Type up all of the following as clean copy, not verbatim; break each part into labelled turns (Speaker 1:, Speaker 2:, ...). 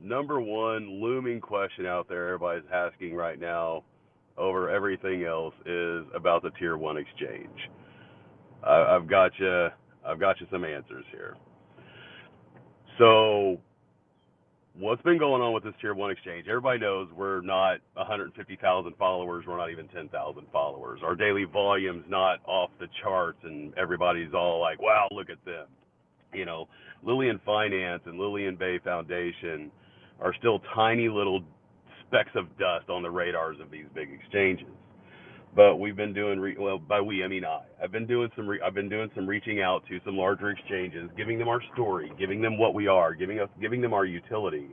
Speaker 1: number one looming question out there everybody's asking right now over everything else is about the Tier 1 exchange. I've got you. I've got you some answers here. So, what's been going on with this Tier 1 exchange? Everybody knows we're not 150,000 followers. We're not even 10,000 followers. Our daily volume's not off the charts, and everybody's all like, wow, look at them. You know, Lillian Finance and Lillian Bay Foundation are still tiny little specks of dust on the radars of these big exchanges. But we've been doing well, by we I mean I've been doing some reaching out to some larger exchanges, giving them our story, giving them what we are, giving them our utility.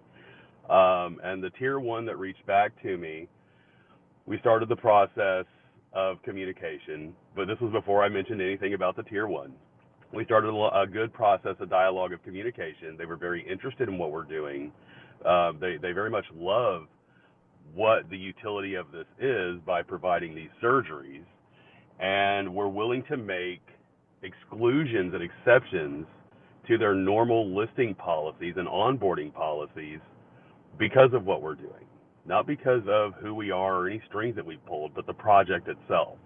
Speaker 1: And the Tier 1 that reached back to me, we started the process of communication, but this was before I mentioned anything about the Tier 1. We started a good process, a dialogue of communication. They were very interested in what we're doing. They very much love what the utility of this is by providing these surgeries, and we're willing to make exclusions and exceptions to their normal listing policies and onboarding policies because of what we're doing, not because of who we are or any strings that we pulled, but the project itself.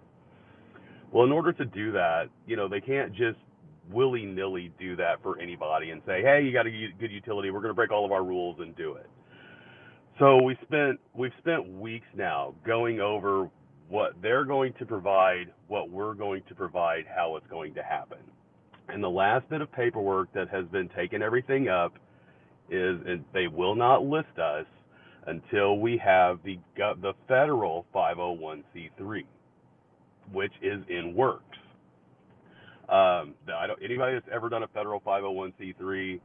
Speaker 1: Well, in order to do that, they can't just willy-nilly do that for anybody and say, hey, you got a good utility, we're going to break all of our rules and do it. So we've spent weeks now going over what they're going to provide, what we're going to provide, how it's going to happen. And the last bit of paperwork that has been taking everything up is they will not list us until we have the federal 501c3, which is in works. Anybody that's ever done a federal 501c3,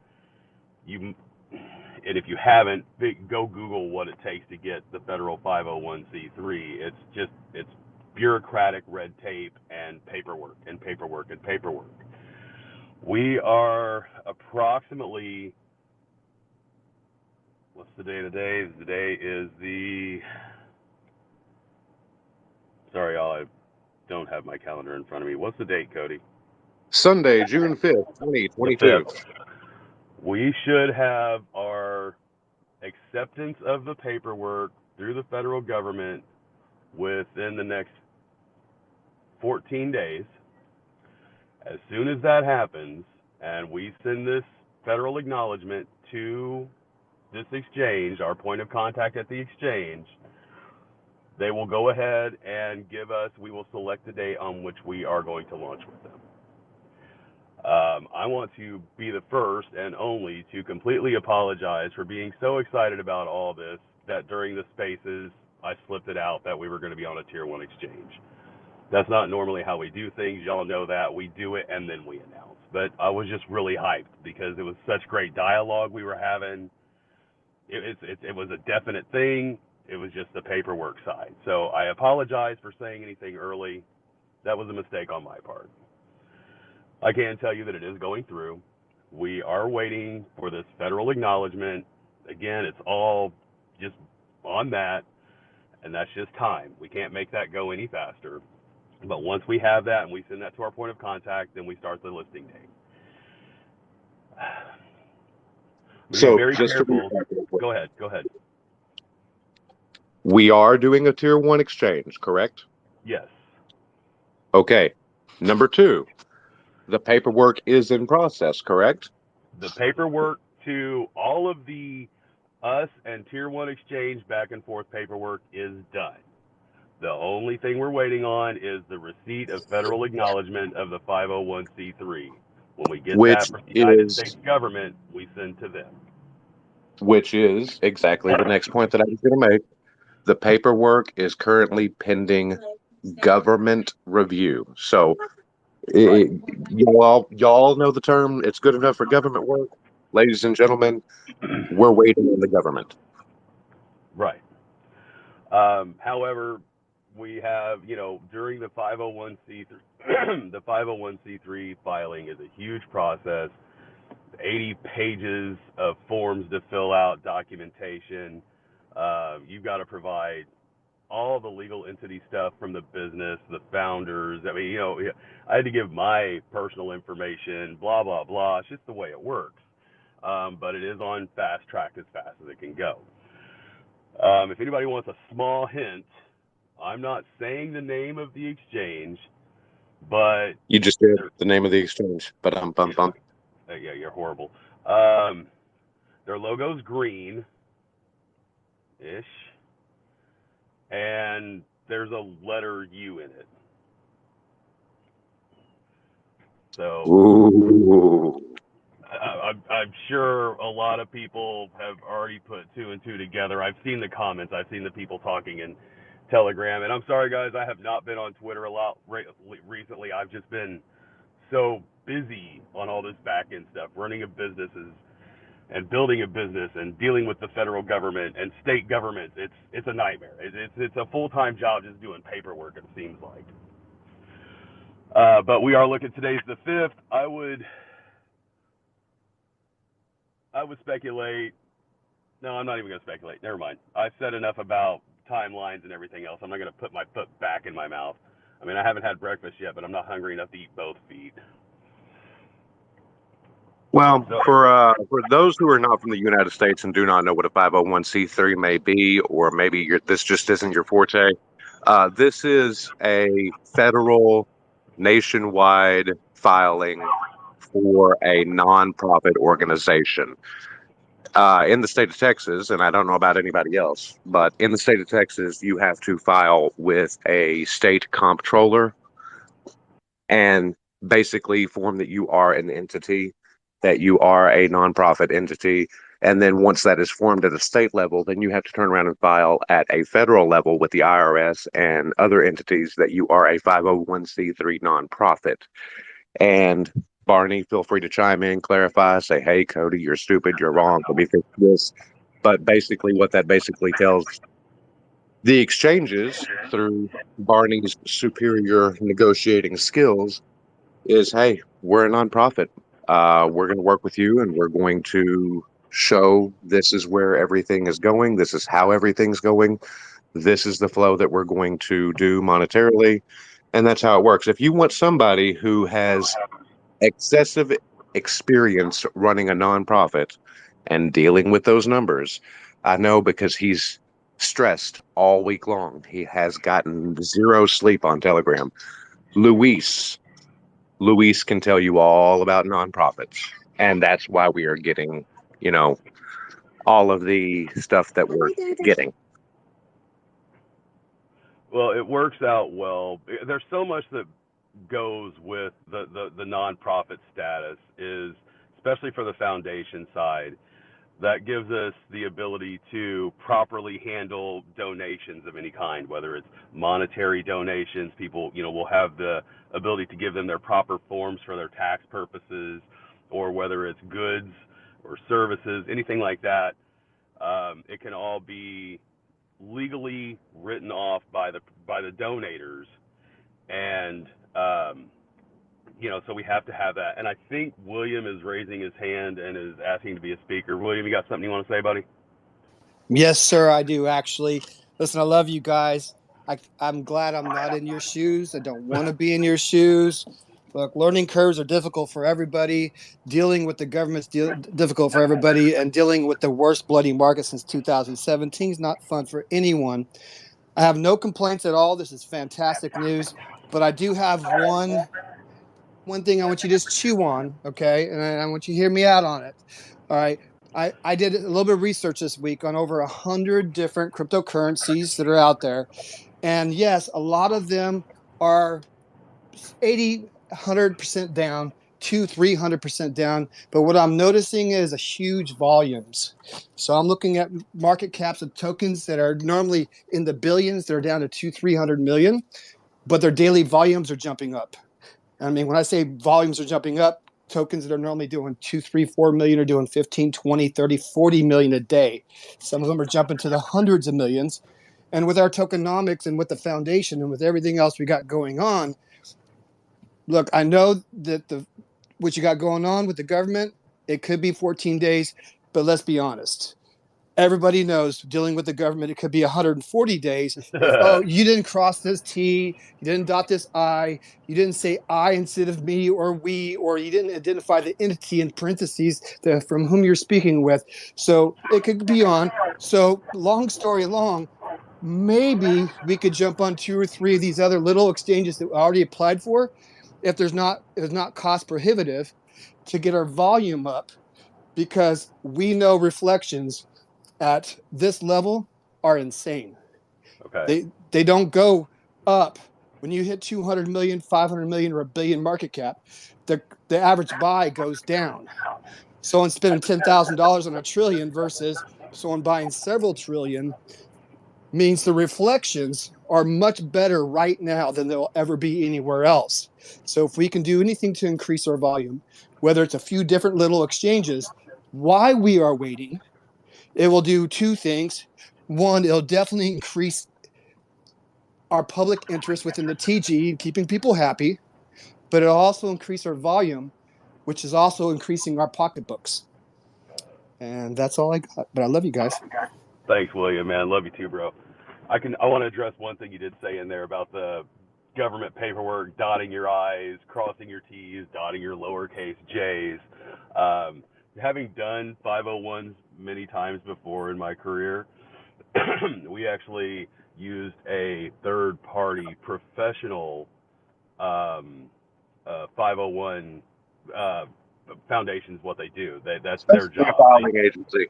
Speaker 1: and if you haven't, go Google what it takes to get the federal 501c3. It's bureaucratic red tape and paperwork and paperwork and paperwork. We are approximately, what's the day today? Today is sorry, y'all, I don't have my calendar in front of me. What's the date, Cody?
Speaker 2: Sunday, June 5th, 2022.
Speaker 1: We should have our acceptance of the paperwork through the federal government within the next 14 days. As soon as that happens, and we send this federal acknowledgement to this exchange, our point of contact at the exchange, they will go ahead and we will select the date on which we are going to launch with them. I want to be the first and only to completely apologize for being so excited about all this that during the spaces I slipped it out that we were going to be on a Tier 1 exchange. That's not normally how we do things. Y'all know that. We do it and then we announce. But I was just really hyped because it was such great dialogue we were having. It was a definite thing. It was just the paperwork side. So I apologize for saying anything early. That was a mistake on my part. I can tell you that it is going through. We are waiting for this federal acknowledgement. Again, it's all just on that, and that's just time. We can't make that go any faster. But once we have that and we send that to our point of contact, then we start the listing date.
Speaker 2: So,
Speaker 1: be very
Speaker 2: just
Speaker 1: careful. Go ahead.
Speaker 2: We are doing a Tier 1 exchange, correct?
Speaker 1: Yes.
Speaker 2: Okay. Number 2, the paperwork is in process, correct?
Speaker 1: The paperwork to all of the us and Tier 1 exchange back and forth paperwork is done. The only thing we're waiting on is the receipt of federal acknowledgement of the 501c3. When we get that from the United States government, we send to them.
Speaker 2: Which is exactly the next point that I was going to make. The paperwork is currently pending government review. So,
Speaker 1: Right.
Speaker 2: y'all know the term, it's good enough for government work. Ladies and gentlemen, we're waiting on the government.
Speaker 1: Right. However, we have, during the 501c3, the 501c3 filing is a huge process. 80 pages of forms to fill out, documentation. You've got to provide all the legal entity stuff from the business, the founders. I mean, I had to give my personal information, blah, blah, blah. It's just the way it works. but it is on fast track as fast as it can go. If anybody wants a small hint, I'm not saying the name of the exchange, but
Speaker 2: You just did the name of the exchange, but
Speaker 1: yeah, you're horrible. Their logo's green-ish, and there's a letter U in it. So
Speaker 2: ooh.
Speaker 1: I'm sure a lot of people have already put two and two together. I've seen the comments. I've seen the people talking in Telegram. And I'm sorry, guys, I have not been on Twitter a lot recently. I've just been so busy on all this back end stuff, running a business and building a business and dealing with the federal government and state governments. It's a nightmare. It's a full-time job just doing paperwork, it seems like. But we are looking, today's the 5th. I would speculate. No, I'm not even going to speculate. Never mind. I've said enough about timelines and everything else. I'm not going to put my foot back in my mouth. I mean, I haven't had breakfast yet, but I'm not hungry enough to eat both feet.
Speaker 2: Well, for those who are not from the United States and do not know what a 501c3 may be, or maybe this just isn't your forte, this is a federal nationwide filing for a nonprofit organization. In the state of Texas, and I don't know about anybody else, but in the state of Texas, you have to file with a state comptroller and basically form that you are an entity, that you are a nonprofit entity. And then once that is formed at a state level, then you have to turn around and file at a federal level with the IRS and other entities that you are a 501c3 nonprofit. And Barney, feel free to chime in, clarify, say, hey, Cody, you're stupid, you're wrong, let me fix this. But basically, what that basically tells the exchanges through Barney's superior negotiating skills is, hey, we're a nonprofit. We're going to work with you and we're going to show this is where everything is going. This is how everything's going. This is the flow that we're going to do monetarily. And that's how it works. If you want somebody who has excessive experience running a nonprofit and dealing with those numbers, I know because he's stressed all week long. He has gotten zero sleep on Telegram. Luis can tell you all about nonprofits, and that's why we are getting, all of the stuff that we're getting.
Speaker 1: Well, it works out well. There's so much that goes with the nonprofit status, is especially for the foundation side, that gives us the ability to properly handle donations of any kind, whether it's monetary donations. People, will have the ability to give them their proper forms for their tax purposes, or whether it's goods or services, anything like that. It can all be legally written off by the donators, and so we have to have that. And I think William is raising his hand and is asking to be a speaker. William, you got something you want to say, buddy?
Speaker 3: Yes, sir, I do, actually. Listen, I love you guys. I'm glad I'm not in your shoes. I don't want to be in your shoes. Look, learning curves are difficult for everybody. Dealing with the government's difficult for everybody. And dealing with the worst bloody market since 2017 is not fun for anyone. I have no complaints at all. This is fantastic news. But I do have one thing I want you to just chew on, okay? And I want you to hear me out on it. All right. I did a little bit of research this week on over 100 different cryptocurrencies that are out there. And yes, a lot of them are 80, 100% down, 300% down. But what I'm noticing is a huge volumes. So I'm looking at market caps of tokens that are normally in the billions. They're down to 300 million, but their daily volumes are jumping up. I mean, when I say volumes are jumping up, tokens that are normally doing 2, 3, 4 million are doing 15, 20, 30, 40 million a day. Some of them are jumping to the hundreds of millions. And with our tokenomics and with the foundation and with everything else we got going on, look, I know that what you got going on with the government, it could be 14 days, but let's be honest. everybody knows dealing with the government, it could be 140 days. If, oh, you didn't cross this T, you didn't dot this I, you didn't say I instead of me or we, or you didn't identify the entity in parentheses from whom you're speaking with. So it could be on. So long story long, maybe we could jump on 2 or 3 of these other little exchanges that we already applied for if it's not cost prohibitive to get our volume up, because we know reflections at this level are insane.
Speaker 1: Okay.
Speaker 3: They don't go up when you hit 200 million, 500 million, or a billion market cap. The average buy goes down. Someone spending $10,000 on a trillion versus someone buying several trillion means the reflections are much better right now than they'll ever be anywhere else. So if we can do anything to increase our volume, whether it's a few different little exchanges, while we are waiting, it will do 2 things. One, it'll definitely increase our public interest within the TG, keeping people happy, but it'll also increase our volume, which is also increasing our pocketbooks. And that's all I got. But I love you guys.
Speaker 1: Thanks, William, man. Love you too, bro. I want to address one thing you did say in there about the government paperwork, dotting your I's, crossing your T's, dotting your lowercase J's. Having done 501s many times before in my career, we actually used a third-party professional 501 foundation's what they do. That's their
Speaker 2: Especially a
Speaker 1: job.
Speaker 2: filing agency.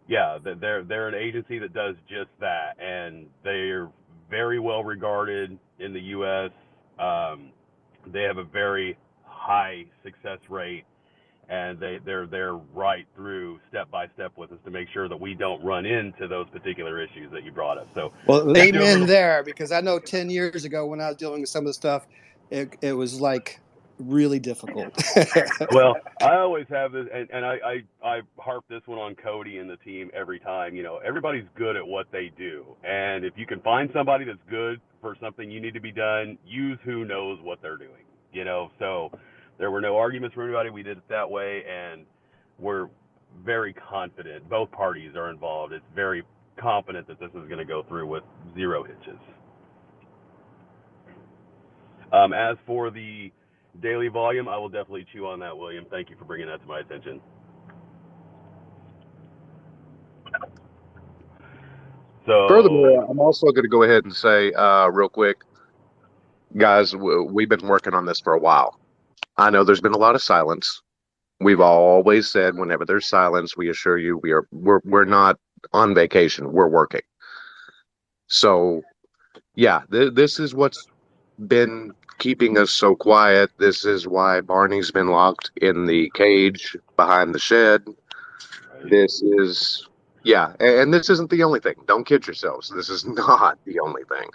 Speaker 1: Yeah, they're an agency that does just that, and they're very well regarded in the U.S. They have a very high success rate, and they're right through step by step with us to make sure that we don't run into those particular issues that you brought up. So,
Speaker 3: well, amen there, because I know 10 years ago when I was dealing with some of the stuff, it was like really difficult.
Speaker 1: Well, I always have this, and I harp this one on Cody and the team every time. You know, everybody's good at what they do, and if you can find somebody that's good for something you need to be done, use who knows what they're doing. You know, so there were no arguments from anybody. We did it that way, and we're very confident. Both parties are involved. It's very confident that this is going to go through with 0 hitches. As for the daily volume, I will definitely chew on that, William. Thank you for bringing that to my attention. So,
Speaker 2: Furthermore, I'm also going to go ahead and say real quick, guys, we've been working on this for a while. I know there's been a lot of silence. We've always said whenever there's silence, we assure you we're not on vacation. We're working. So, yeah, this is what's been keeping us so quiet. This is why Barney's been locked in the cage behind the shed. This is, yeah, and this isn't the only thing. Don't kid yourselves. This is not the only thing.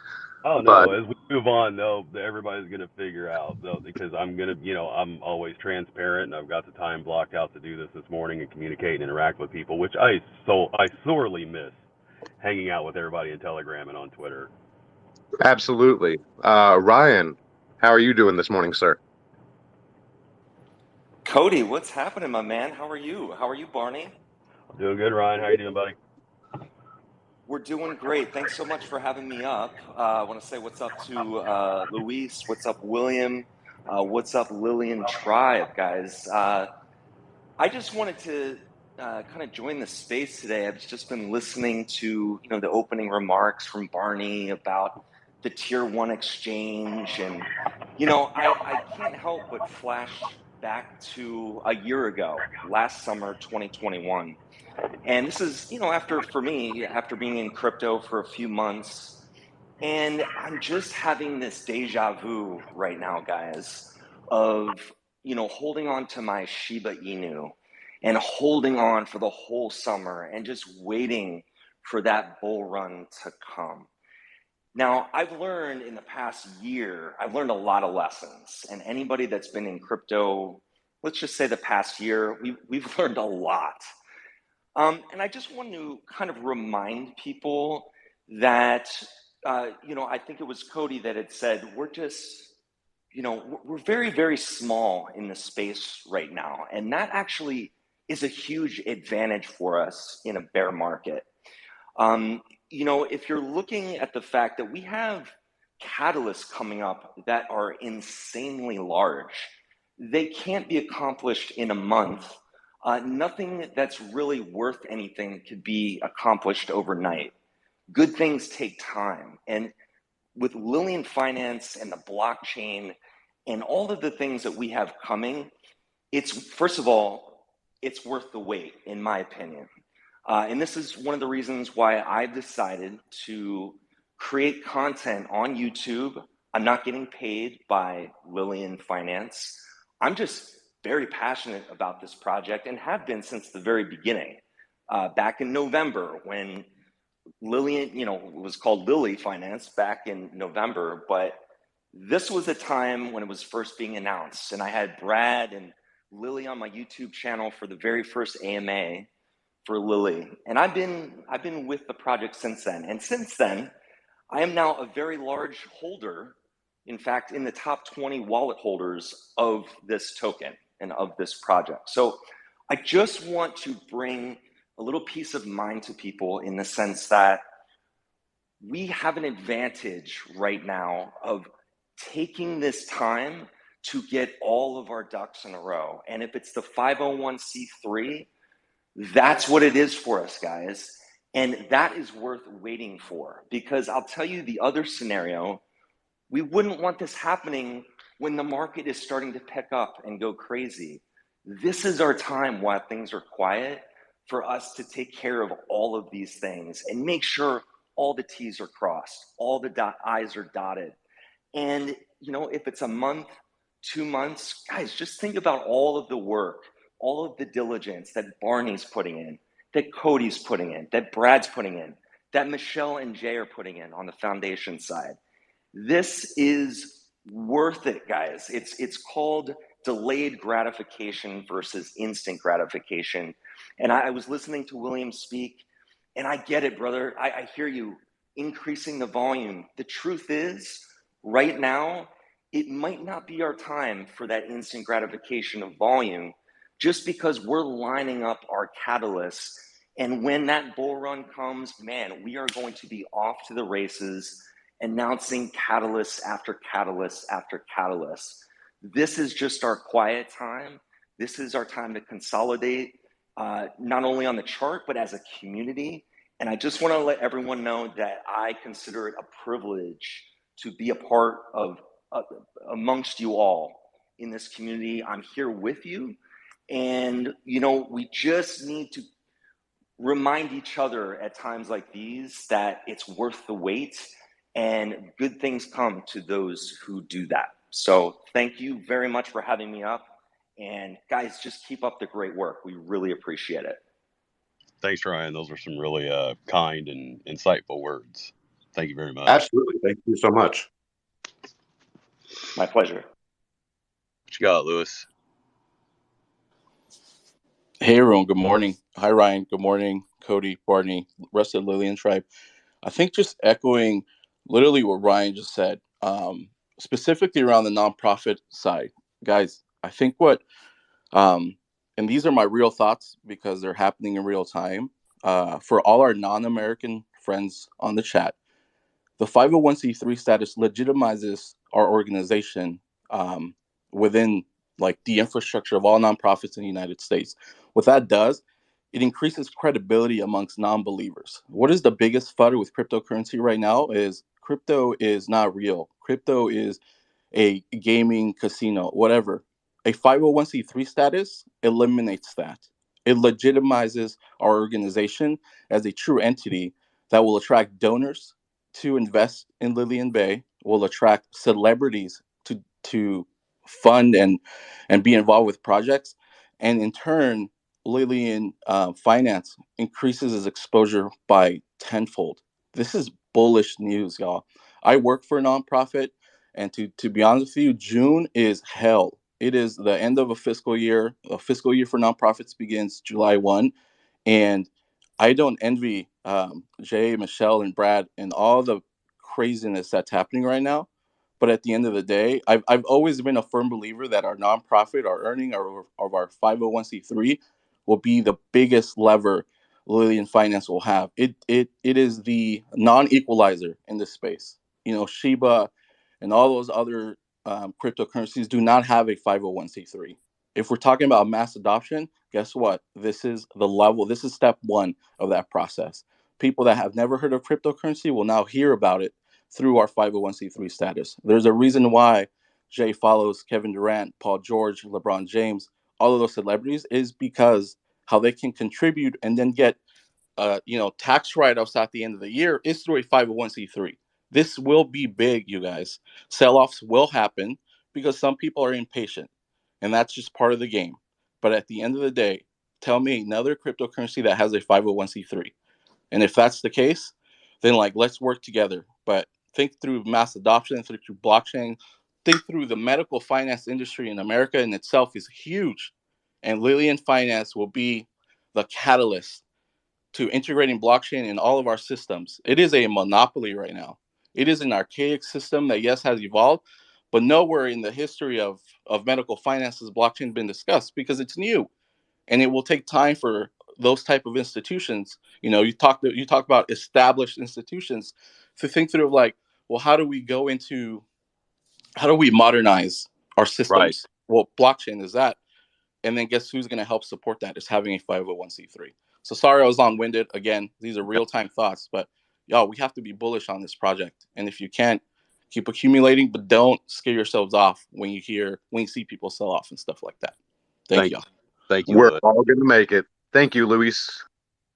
Speaker 1: oh no,
Speaker 2: But
Speaker 1: as we move on, though, everybody's going to figure out, though, because I'm going to, I'm always transparent, and I've got the time blocked out to do this morning and communicate and interact with people, which I sorely miss hanging out with everybody in Telegram and on Twitter.
Speaker 2: absolutely. Ryan, how are you doing this morning, sir?
Speaker 4: Cody, what's happening, my man? How are you? How are you, Barney?
Speaker 1: Doing good, Ryan. How you doing, buddy?
Speaker 4: We're doing great. Thanks so much for having me up. I want to say what's up to Luis. What's up, William? What's up, Lillian Tribe, guys? I just wanted to kind of join the space today. I've just been listening to the opening remarks from Barney about the Tier 1 exchange, and I can't help but flash back to a year ago, last summer, 2021. And this is, for me, after being in crypto for a few months, and I'm just having this deja vu right now, guys, of, holding on to my Shiba Inu and holding on for the whole summer and just waiting for that bull run to come. Now, I've learned in the past year, I've learned a lot of lessons. And anybody that's been in crypto, let's just say the past year, we've learned a lot. And I just want to kind of remind people that, I think it was Cody that had said, we're just, we're very, very small in the space right now. And that actually is a huge advantage for us in a bear market. If you're looking at the fact that we have catalysts coming up that are insanely large, they can't be accomplished in a month. Nothing that's really worth anything could be accomplished overnight. Good things take time. And with Lillian Finance and the blockchain and all of the things that we have coming, first of all, it's worth the wait, in my opinion. And this is one of the reasons why I've decided to create content on YouTube. I'm not getting paid by Lillian Finance. I'm just very passionate about this project and have been since the very beginning. Back in November, when Lillian, it was called Lilly Finance back in November, but this was a time when it was first being announced. And I had Brad and Lilly on my YouTube channel for the very first AMA for Lilly. And I've been with the project since then. And since then, I am now a very large holder, in fact, in the top 20 wallet holders of this token and of this project. So I just want to bring a little peace of mind to people in the sense that we have an advantage right now of taking this time to get all of our ducks in a row. And if it's the 501c3, that's what it is for us, guys. And that is worth waiting for, because I'll tell you the other scenario, we wouldn't want this happening when the market is starting to pick up and go crazy. This is our time while things are quiet for us to take care of all of these things and make sure all the T's are crossed, all the I's are dotted. And, if it's a month, 2 months, guys, just think about all of the work, all of the diligence that Barney's putting in, that Cody's putting in, that Brad's putting in, that Michelle and Jay are putting in on the foundation side. This is worth it, guys. It's called delayed gratification versus instant gratification. And I was listening to William speak, and I get it, brother. I hear you increasing the volume. The truth is, right now, it might not be our time for that instant gratification of volume, just because we're lining up our catalysts. And when that bull run comes, man, we are going to be off to the races, announcing catalysts after catalysts after catalysts. This is just our quiet time. This is our time to consolidate, not only on the chart, but as a community. And I just want to let everyone know that I consider it a privilege to be a part of amongst you all in this community. I'm here with you. And, we just need to remind each other at times like these that it's worth the wait, and good things come to those who do that. So thank you very much for having me up. And guys, just keep up the great work. We really appreciate it.
Speaker 1: Thanks, Ryan. Those are some really kind and insightful words. Thank you very much.
Speaker 2: Absolutely. Thank you so much.
Speaker 4: My pleasure.
Speaker 1: What you got, Lewis?
Speaker 5: Hey, everyone. Good morning. Hi, Ryan. Good morning, Cody, Barney, rest of the Lillian tribe. I think just echoing literally what Ryan just said, specifically around the nonprofit side. Guys, I think and these are my real thoughts because they're happening in real time, for all our non-American friends on the chat, the 501c3 status legitimizes our organization within the infrastructure of all nonprofits in the United States. What that does, it increases credibility amongst non-believers. What is the biggest fudder with cryptocurrency right now is crypto is not real. Crypto is a gaming casino, whatever. A 501c3 status eliminates that. It legitimizes our organization as a true entity that will attract donors to invest in Lillian Bay, will attract celebrities to fund and be involved with projects, and in turn, Lillian Finance increases its exposure by tenfold. This is bullish news, y'all. I work for a nonprofit, and to be honest with you, June is hell. It is the end of a fiscal year. A fiscal year for nonprofits begins July 1, and I don't envy Jay, Michelle, and Brad and all the craziness that's happening right now. But at the end of the day, I've always been a firm believer that our nonprofit, our earning of our 501c3 will be the biggest lever Lillian Finance will have. It is the non-equalizer in this space. You know, Shiba and all those other cryptocurrencies do not have a 501c3. If we're talking about mass adoption, guess what? This is the level. This is step one of that process. People that have never heard of cryptocurrency will now hear about it through our 501c3 status. There's a reason why Jay follows Kevin Durant, Paul George, LeBron James, all of those celebrities, is because how they can contribute and then get tax write-offs at the end of the year is through a 501c3. This will be big, you guys. Sell-offs will happen because some people are impatient, and that's just part of the game. But at the end of the day, tell me another cryptocurrency that has a 501c3. And if that's the case, then let's work together. But think through mass adoption, think through blockchain, think through the medical finance industry in America in itself is huge. And Lillian Finance will be the catalyst to integrating blockchain in all of our systems. It is a monopoly right now. It is an archaic system that, yes, has evolved, but nowhere in the history of medical finance has blockchain been discussed because it's new. And it will take time for those type of institutions. You talk about established institutions to think through well, how do we modernize our systems?
Speaker 1: Right.
Speaker 5: Well, blockchain is that. And then guess who's going to help support that is having a 501c3. So sorry I was long-winded. Again, these are real-time thoughts, but y'all, we have to be bullish on this project. And if you can't, keep accumulating, but don't scare yourselves off when you see people sell off and stuff like that. Thank you.
Speaker 1: Thank you.
Speaker 2: We're
Speaker 1: Louis.
Speaker 2: all going to make it. Thank you, Luis.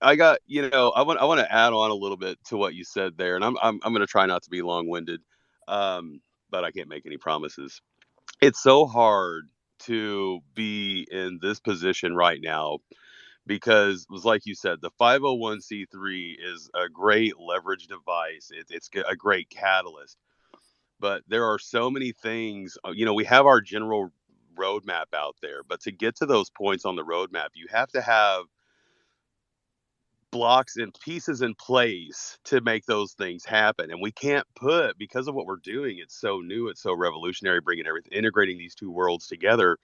Speaker 1: I got, I want to add on a little bit to what you said there, and I'm going to try not to be long-winded, but I can't make any promises. It's so hard to be in this position right now because it was like you said, the 501c3 is a great leverage device. It's a great catalyst, but there are so many things. We have our general roadmap out there, but to get to those points on the roadmap, you have to have blocks and pieces in place to make those things happen. And we can't because of what we're doing, it's so new, it's so revolutionary, integrating these two worlds together.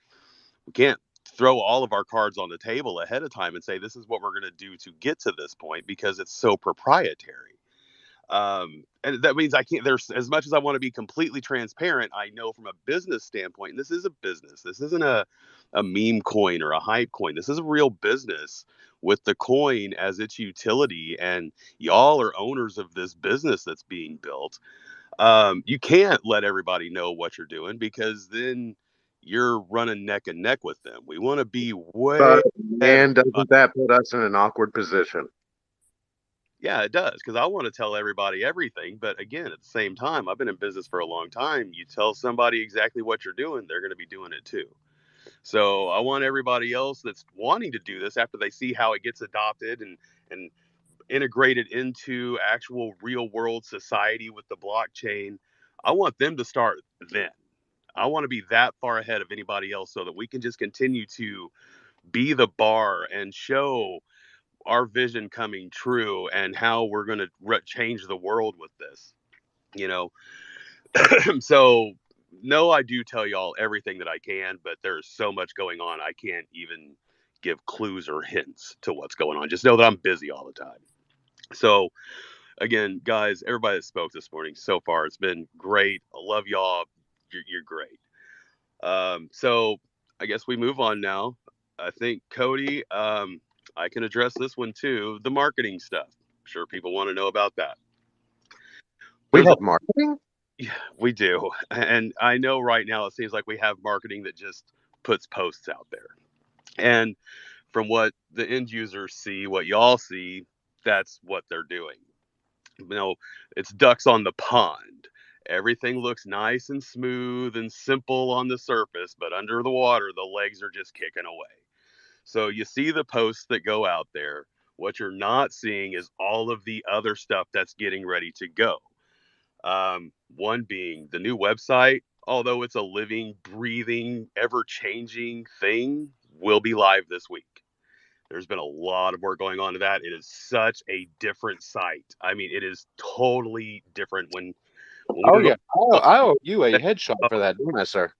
Speaker 1: We can't throw all of our cards on the table ahead of time and say, this is what we're going to do to get to this point, because it's so proprietary. And that means I can't, there's, as much as I want to be completely transparent, I know from a business standpoint, and this is a business, this isn't a meme coin or a hype coin. This is a real business with the coin as its utility, and y'all are owners of this business that's being built. You can't let everybody know what you're doing, because then you're running neck and neck with them. We want to be way
Speaker 2: And doesn't that put us in an awkward position?
Speaker 1: Yeah, it does, because I want to tell everybody everything. But again, at the same time, I've been in business for a long time. You tell somebody exactly what you're doing, they're going to be doing it too. So I want everybody else that's wanting to do this, after they see how it gets adopted and integrated into actual real world society with the blockchain, I want them to start then. I want to be that far ahead of anybody else so that we can just continue to be the bar and show our vision coming true and how we're going to change the world with this, So, no, I do tell y'all everything that I can, but there's so much going on, I can't even give clues or hints to what's going on. Just know that I'm busy all the time. So, again, guys, everybody that spoke this morning so far, it's been great. I love y'all. You're great. So I guess we move on now. I think, Cody, I can address this one too. The marketing stuff. I'm sure people want to know about that.
Speaker 2: We have marketing?
Speaker 1: Yeah, we do. And I know right now it seems like we have marketing that just puts posts out there. And from what the end users see, what y'all see, that's what they're doing. It's ducks on the pond. Everything looks nice and smooth and simple on the surface, but under the water, the legs are just kicking away. So you see the posts that go out there. What you're not seeing is all of the other stuff that's getting ready to go. One being the new website, although it's a living, breathing, ever-changing thing, will be live this week. There's been a lot of work going on to that. It is such a different site. I mean, it is totally different when
Speaker 2: oh yeah, I owe you a headshot for that, don't I, sir?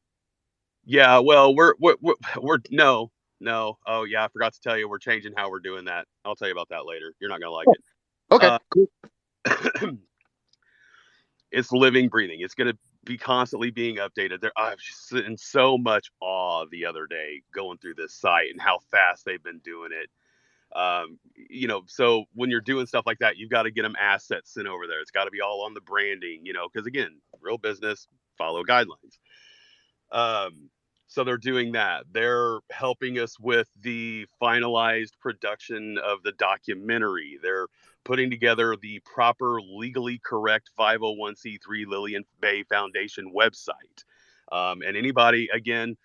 Speaker 1: Yeah, well, we're no, No. Oh, yeah. I forgot to tell you, we're changing how we're doing that. I'll tell you about that later. You're not going to like it.
Speaker 2: Okay, cool.
Speaker 1: It's living, breathing. It's going to be constantly being updated. I was just in so much awe the other day going through this site and how fast they've been doing it. So when you're doing stuff like that, you've got to get them assets sent over there. It's got to be all on the branding, because again, real business, follow guidelines. So they're doing that. They're helping us with the finalized production of the documentary. They're putting together the proper, legally correct 501c3 Lillian Bay Foundation website. And anybody, again,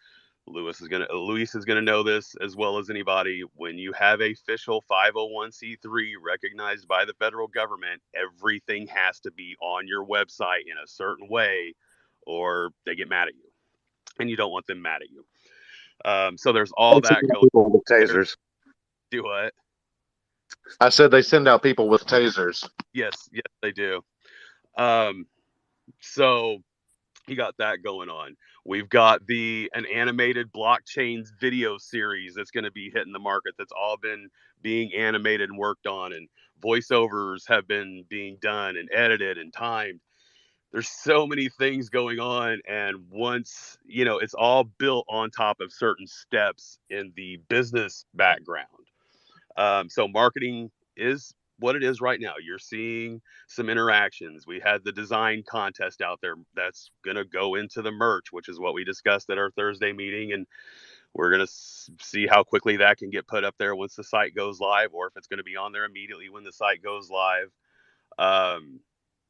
Speaker 1: Luis is gonna know this as well as anybody. When you have a official 501c3 recognized by the federal government, everything has to be on your website in a certain way, or they get mad at you, and you don't want them mad at you. So there's all
Speaker 2: They send
Speaker 1: that
Speaker 2: out
Speaker 1: going.
Speaker 2: people with tasers.
Speaker 1: Do what?
Speaker 2: I said they send out people with tasers.
Speaker 1: Yes, they do. So you got that going on. We've got an animated blockchains video series that's going to be hitting the market. That's all been being animated and worked on, and voiceovers have been being done and edited and timed. There's so many things going on, and once it's all built on top of certain steps in the business background. So marketing is what it is right now. You're seeing some interactions. We had the design contest out there that's going to go into the merch, which is what we discussed at our Thursday meeting. And we're going to see how quickly that can get put up there once the site goes live, or if it's going to be on there immediately when the site goes live.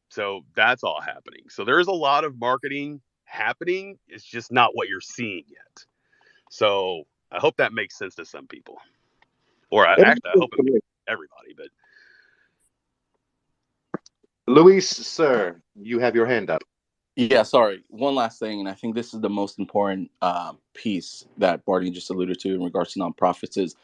Speaker 1: So that's all happening. So there's a lot of marketing happening. It's just not what you're seeing yet. So I hope that makes sense to some people. Or I hope it makes everybody. But
Speaker 2: Luis, sir, you have your hand up.
Speaker 5: Yeah, sorry. One last thing, and I think this is the most important piece that Barney just alluded to in regards to nonprofits is,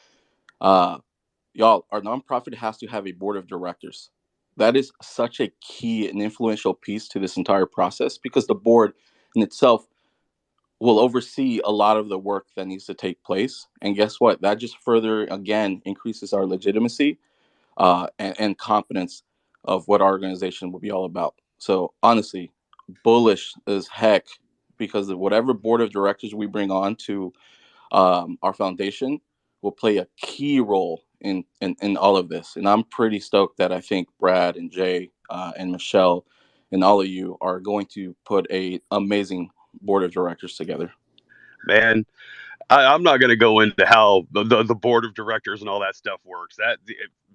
Speaker 5: y'all, our nonprofit has to have a board of directors. That is such a key and influential piece to this entire process, because the board in itself will oversee a lot of the work that needs to take place. And guess what? That just further, again, increases our legitimacy and confidence of what our organization will be all about. So honestly, bullish as heck, because of whatever board of directors we bring on to our foundation will play a key role in all of this. And I'm pretty stoked that I think Brad and Jay and Michelle and all of you are going to put a amazing board of directors together.
Speaker 1: Man, I'm not going to go into how the board of directors and all that stuff works.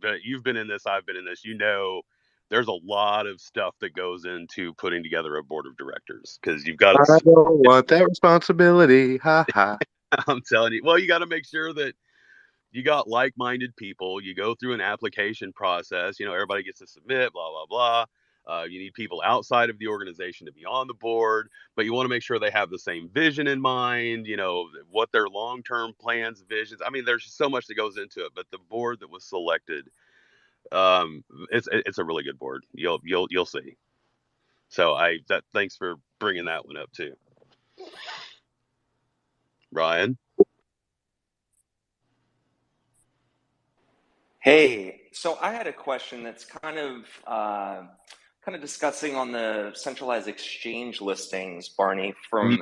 Speaker 1: But you've been in this, I've been in this. There's a lot of stuff that goes into putting together a board of directors, because you've got.
Speaker 2: I don't want that responsibility. Ha ha.
Speaker 1: I'm telling you. Well, you got to make sure that you got like-minded people. You go through an application process. Everybody gets to submit. Blah blah blah. You need people outside of the organization to be on the board, but you want to make sure they have the same vision in mind, what their long-term plans, visions. I mean, there's so much that goes into it, but the board that was selected, it's a really good board. You'll see. So thanks for bringing that one up too. Ryan.
Speaker 4: Hey, so I had a question that's kind of discussing on the centralized exchange listings, Barney, from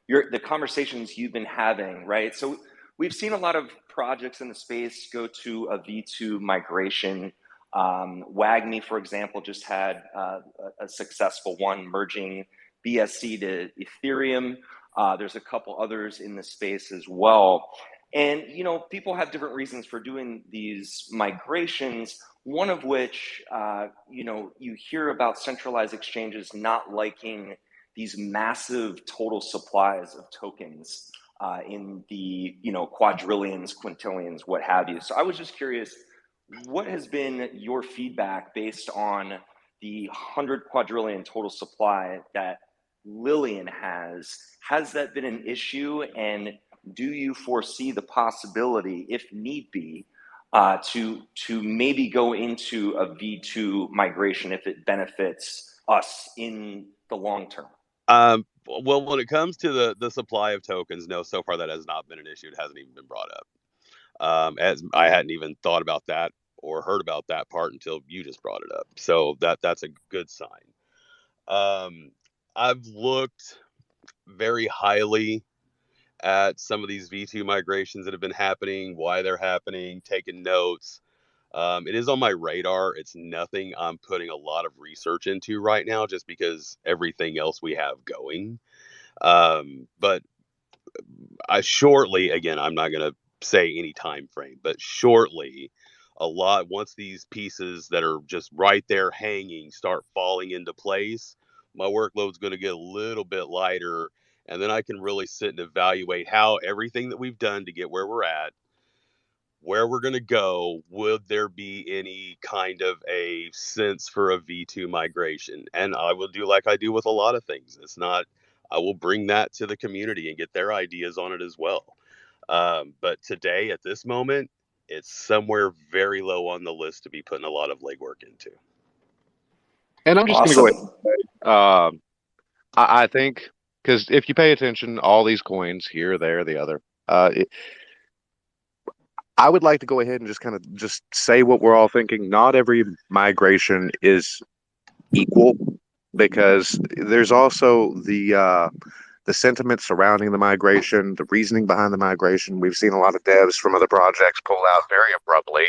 Speaker 4: the conversations you've been having, right? So we've seen a lot of projects in the space go to a V2 migration. WAGMI, for example, just had a successful one merging BSC to Ethereum. There's a couple others in the space as well. And, people have different reasons for doing these migrations, one of which, you hear about centralized exchanges not liking these massive total supplies of tokens in the, quadrillions, quintillions, what have you. So I was just curious, what has been your feedback based on the 100 quadrillion total supply that Lillian has? Has that been an issue? And do you foresee the possibility, if need be, to maybe go into a V2 migration if it benefits us in the long term?
Speaker 1: Well, when it comes to the supply of tokens, no, so far that has not been an issue. It hasn't even been brought up. As I hadn't even thought about that or heard about that part until you just brought it up. So that's a good sign. I've looked very highly at some of these V2 migrations that have been happening, why they're happening, taking notes. It is on my radar. It's nothing I'm putting a lot of research into right now just because everything else we have going. But I shortly, again, I'm not going to say any time frame, but shortly, once these pieces that are just right there hanging start falling into place, my workload's going to get a little bit lighter. And then I can really sit and evaluate how everything that we've done to get where we're at, where we're going to go, would there be any kind of a sense for a V2 migration? And I will do like I do with a lot of things. It's not, I will bring that to the community and get their ideas on it as well. But today, at this moment, it's somewhere very low on the list to be putting a lot of legwork into.
Speaker 2: And I'm just going to go ahead
Speaker 4: Awesome.
Speaker 2: and say, I think, because if you pay attention, all these coins here, there, the other, I would like to go ahead and just kind of just say what we're all thinking. Not every migration is equal, because there's also the sentiment surrounding the migration, the reasoning behind the migration. We've seen a lot of devs from other projects pull out very abruptly,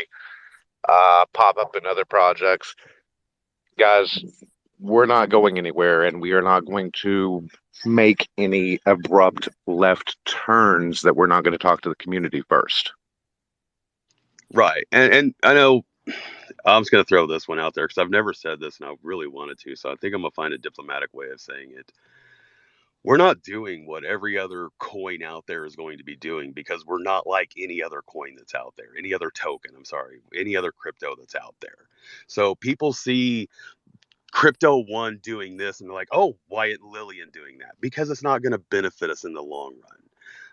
Speaker 2: pop up in other projects. Guys, we're not going anywhere, and we are not going to make any abrupt left turns that we're not going to talk to the community first.
Speaker 1: Right. And I know I'm just going to throw this one out there because I've never said this and I really wanted to. So I think I'm going to find a diplomatic way of saying it. We're not doing what every other coin out there is going to be doing because we're not like any other coin that's out there, any other token, I'm sorry, any other crypto that's out there. So people see Crypto One doing this and they're like, oh, why isn't Lillian doing that? Because it's not going to benefit us in the long run.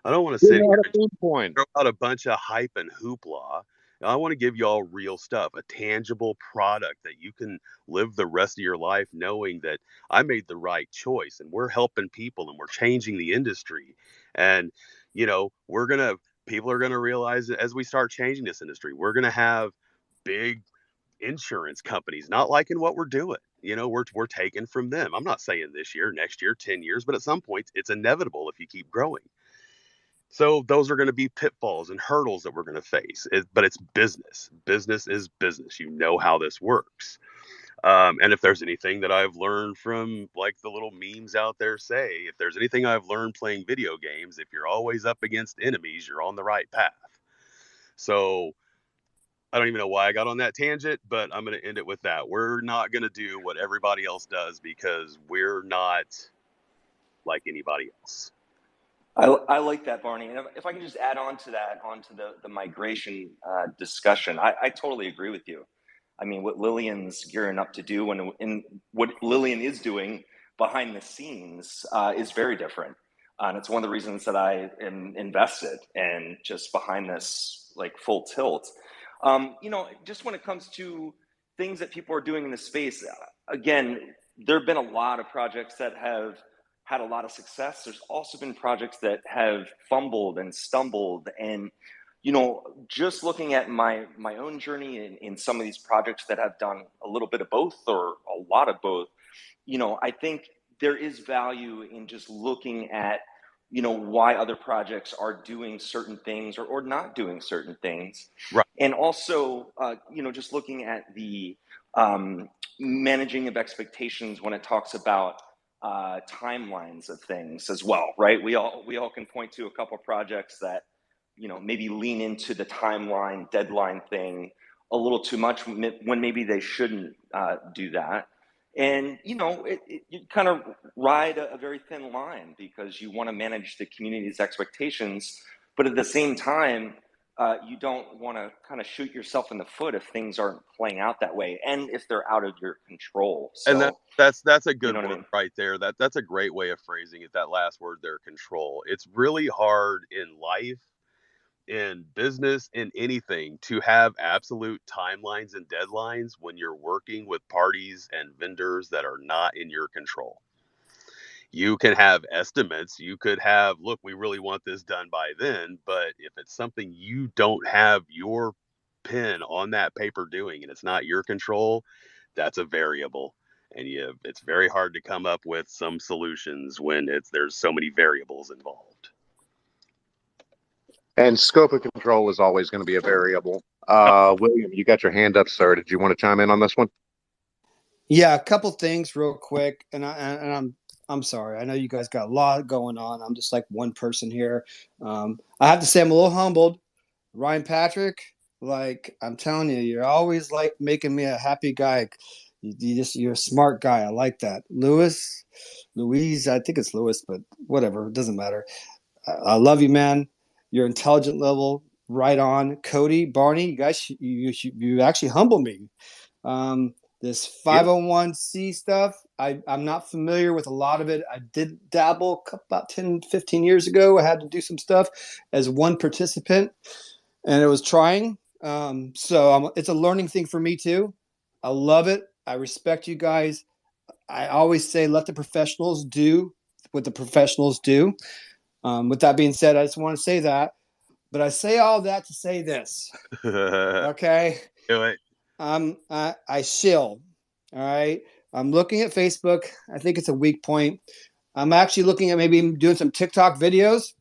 Speaker 1: I don't want to sit here and throw out a bunch of hype and hoopla. I want to give you all real stuff, a tangible product that you can live the rest of your life knowing that I made the right choice and we're helping people and we're changing the industry. And, people are going to realize that as we start changing this industry, we're going to have big insurance companies not liking what we're doing. We're taking from them. I'm not saying this year, next year, 10 years, but at some point it's inevitable if you keep growing. So those are going to be pitfalls and hurdles that we're going to face. But it's business. Business is business. You know how this works. And if there's anything that I've learned from like the little memes out there say, if there's anything I've learned playing video games, if you're always up against enemies, you're on the right path. So I don't even know why I got on that tangent, but I'm going to end it with that. We're not going to do what everybody else does because we're not like anybody else.
Speaker 4: I like that, Barney. And if I can just add on to that, onto the migration discussion, I totally agree with you. I mean, what Lillian's gearing up to do and what Lillian is doing behind the scenes is very different. And it's one of the reasons that I am invested and just behind this like full tilt. Just when it comes to things that people are doing in the space, again, there have been a lot of projects that have had a lot of success. There's also been projects that have fumbled and stumbled. And, just looking at my own journey in some of these projects that have done a little bit of both or a lot of both, I think there is value in just looking at, why other projects are doing certain things or not doing certain things.
Speaker 1: Right.
Speaker 4: And also, just looking at the managing of expectations when it talks about timelines of things as well, right? We all can point to a couple projects that maybe lean into the timeline deadline thing a little too much when maybe they shouldn't do that. And you kind of ride a very thin line because you want to manage the community's expectations, but at the same time, you don't want to kind of shoot yourself in the foot if things aren't playing out that way, and if they're out of your control. So,
Speaker 1: and that's a good
Speaker 4: word
Speaker 1: I mean? Right there. That's a great way of phrasing it. That last word there, control. It's really hard in life, in business, in anything, to have absolute timelines and deadlines when you're working with parties and vendors that are not in your control. you can have estimates. You could have, look, we really want this done by then, but if it's something you don't have your pen on that paper doing and it's not your control, that's a variable. And it's very hard to come up with some solutions when there's so many variables involved.
Speaker 2: And scope of control is always going to be a variable. William, you got your hand up, sir. Did you want to chime in on this one?
Speaker 3: Yeah, a couple things real quick, and I'm sorry. I know you guys got a lot going on. I'm just like one person here. I have to say I'm a little humbled. Ryan Patrick, like I'm telling you, you're always like making me a happy guy. You're a smart guy. I like that. Louise, I think it's Lewis, but whatever, it doesn't matter. I love you, man. Your intelligent level, right on. Cody, Barney, you guys, you actually humble me. This 501c stuff, I'm not familiar with a lot of it. I did dabble about 10, 15 years ago. I had to do some stuff as one participant, and it was trying. So it's a learning thing for me too. I love it. I respect you guys. I always say let the professionals do what the professionals do. With that being said, I just want to say that. But I say all that to say this. Okay?
Speaker 1: Do it.
Speaker 3: I shill. All right. I'm looking at Facebook. I think it's a weak point. I'm actually looking at maybe doing some TikTok videos.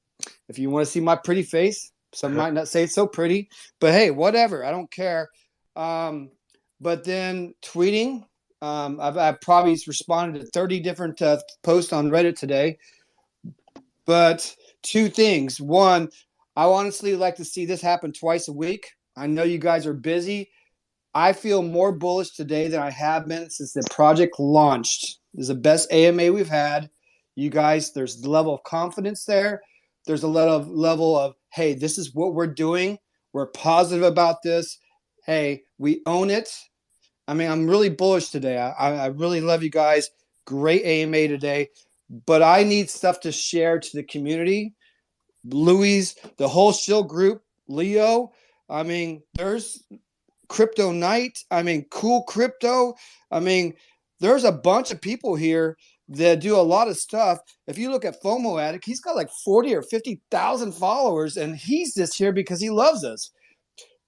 Speaker 3: If you want to see my pretty face, some might not say it's so pretty, but hey, whatever. I don't care. But then tweeting. I've probably responded to 30 different posts on Reddit today. But two things. One, I honestly like to see this happen twice a week. I know you guys are busy. I feel more bullish today than I have been since the project launched. This is the best AMA we've had. You guys, there's the level of confidence there. There's a level of, hey, this is what we're doing. We're positive about this. Hey, we own it. I mean, I'm really bullish today. I really love you guys. Great AMA today. But I need stuff to share to the community. Louis, the whole shill group, Leo. I mean, there's Crypto Night. I mean, Cool Crypto. I mean, there's a bunch of people here that do a lot of stuff. If you look at FOMO Addict, he's got like 40 or 50,000 followers, and he's just here because he loves us.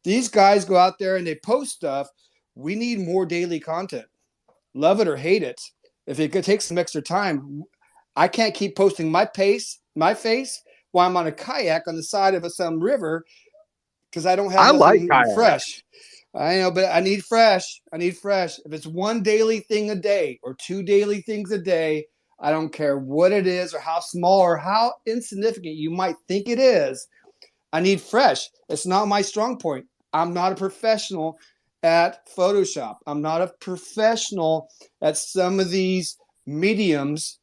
Speaker 3: These guys go out there and they post stuff. We need more daily content. Love it or hate it. If it could take some extra time, I can't keep posting my face while I'm on a kayak on the side of some river because I don't have nothing fresh. I know, but I need fresh. If it's one daily thing a day or two daily things a day, I don't care what it is or how small or how insignificant you might think it is. I need fresh. It's not my strong point. I'm not a professional at Photoshop. I'm not a professional at some of these mediums.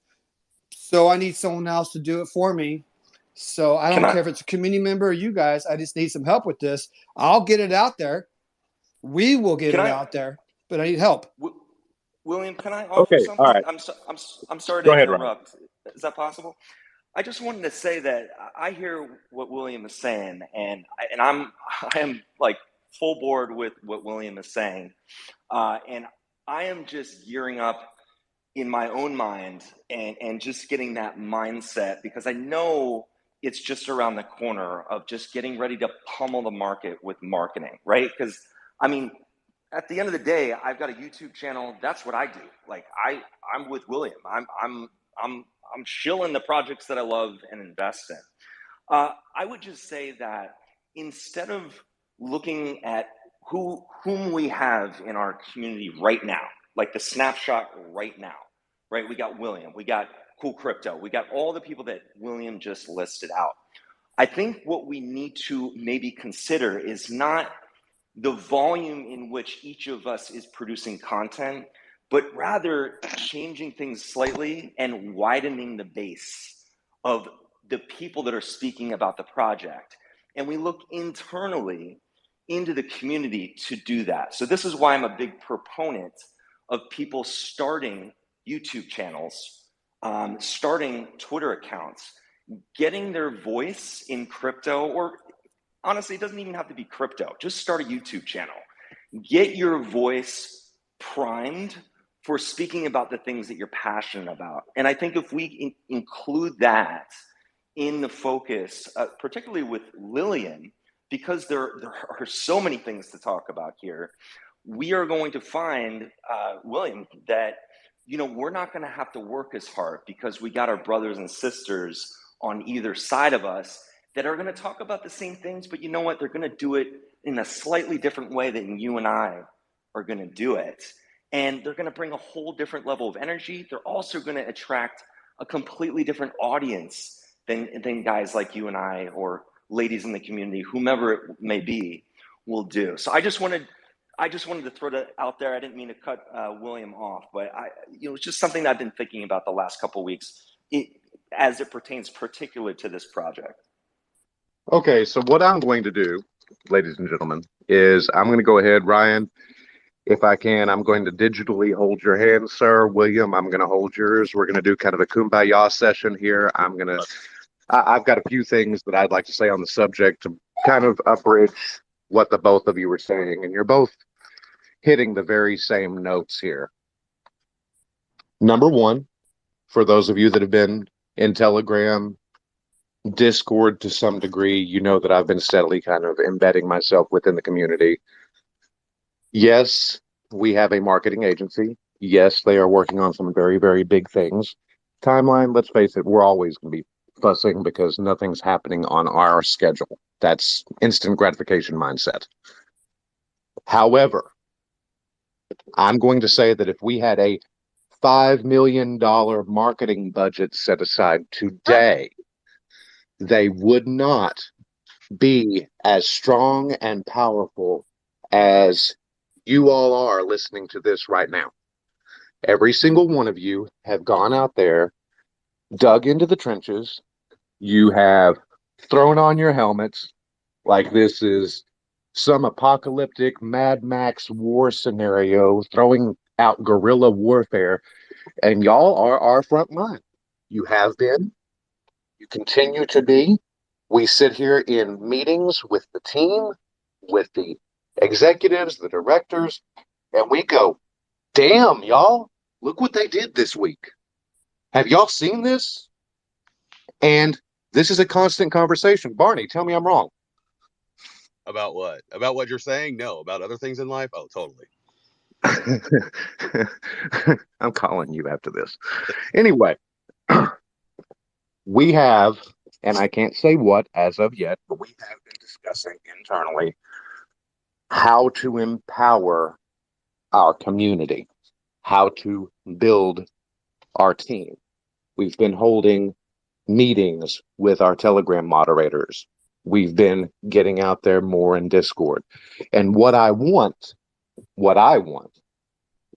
Speaker 3: So I need someone else to do it for me. So I don't care if it's a community member or you guys. I just need some help with this. I'll get it out there. We will get it out there, but I need help.
Speaker 4: William, can I offer something?
Speaker 2: All right.
Speaker 4: I'm sorry to interrupt. Ryan. Is that possible? I just wanted to say that I hear what William is saying, and I am like full board with what William is saying, and I am just gearing up in my own mind and just getting that mindset because I know it's just around the corner of just getting ready to pummel the market with marketing, right? Because I mean, at the end of the day, I've got a YouTube channel. That's what I do. Like I'm with William. I'm shilling the projects that I love and invest in. I would just say that instead of looking at whom we have in our community right now, like the snapshot right now, right? We got William, we got Cool Crypto, we got all the people that William just listed out. I think what we need to maybe consider is not the volume in which each of us is producing content, but rather changing things slightly and widening the base of the people that are speaking about the project. And we look internally into the community to do that. So this is why I'm a big proponent of people starting YouTube channels, starting Twitter accounts, getting their voice in crypto, or honestly, it doesn't even have to be crypto. Just start a YouTube channel. Get your voice primed for speaking about the things that you're passionate about. And I think if we include that in the focus, particularly with Lillian, because there are so many things to talk about here, we are going to find, William, that we're not going to have to work as hard because we got our brothers and sisters on either side of us that are going to talk about the same things, but you know what? They're going to do it in a slightly different way than you and I are going to do it. And they're going to bring a whole different level of energy. They're also going to attract a completely different audience than guys like you and I, or ladies in the community, whomever it may be, will do. So I just wanted to throw that out there. I didn't mean to cut William off, but it's just something that I've been thinking about the last couple of weeks, as it pertains particularly to this project.
Speaker 2: Okay, so what I'm going to do, ladies and gentlemen, is I'm going to go ahead, Ryan. If I can, I'm going to digitally hold your hand, sir. William, I'm going to hold yours. We're going to do kind of a kumbaya session here. I've got a few things that I'd like to say on the subject to kind of abridge what the both of you were saying. And you're both hitting the very same notes here. Number one, for those of you that have been in Telegram, Discord to some degree, you know that I've been steadily kind of embedding myself within the community. Yes, we have a marketing agency. Yes, they are working on some very, very big things. Timeline, let's face it, we're always going to be fussing because nothing's happening on our schedule. That's instant gratification mindset. However, I'm going to say that if we had a $5 million marketing budget set aside today, they would not be as strong and powerful as you all are listening to this right now. Every single one of you have gone out there, dug into the trenches. You have thrown on your helmets like this is some apocalyptic Mad Max war scenario, throwing out guerrilla warfare, and y'all are our front line. You have been. You continue to be. We sit here in meetings with the team, with the executives, the directors, and we go, damn, y'all, look what they did this week. Have y'all seen this? And this is a constant conversation. Barney, tell me I'm wrong.
Speaker 1: About what? About what you're saying? No. About other things in life? Oh, totally.
Speaker 2: I'm calling you after this. Anyway, we have, and I can't say what as of yet, but we have been discussing internally how to empower our community, how to build our team. We've been holding meetings with our Telegram moderators. We've been getting out there more in Discord. And what I want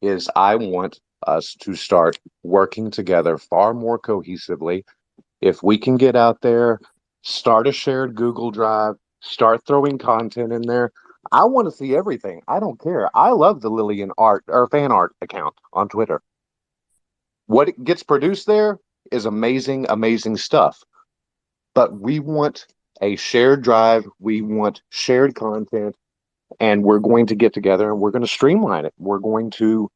Speaker 2: is I want us to start working together far more cohesively. If we can get out there, start a shared Google Drive, start throwing content in there. I want to see everything. I don't care. I love the Lillian art or fan art account on Twitter. What gets produced there is amazing, amazing stuff. But we want a shared drive. We want shared content, and we're going to get together and we're going to streamline it. We're going to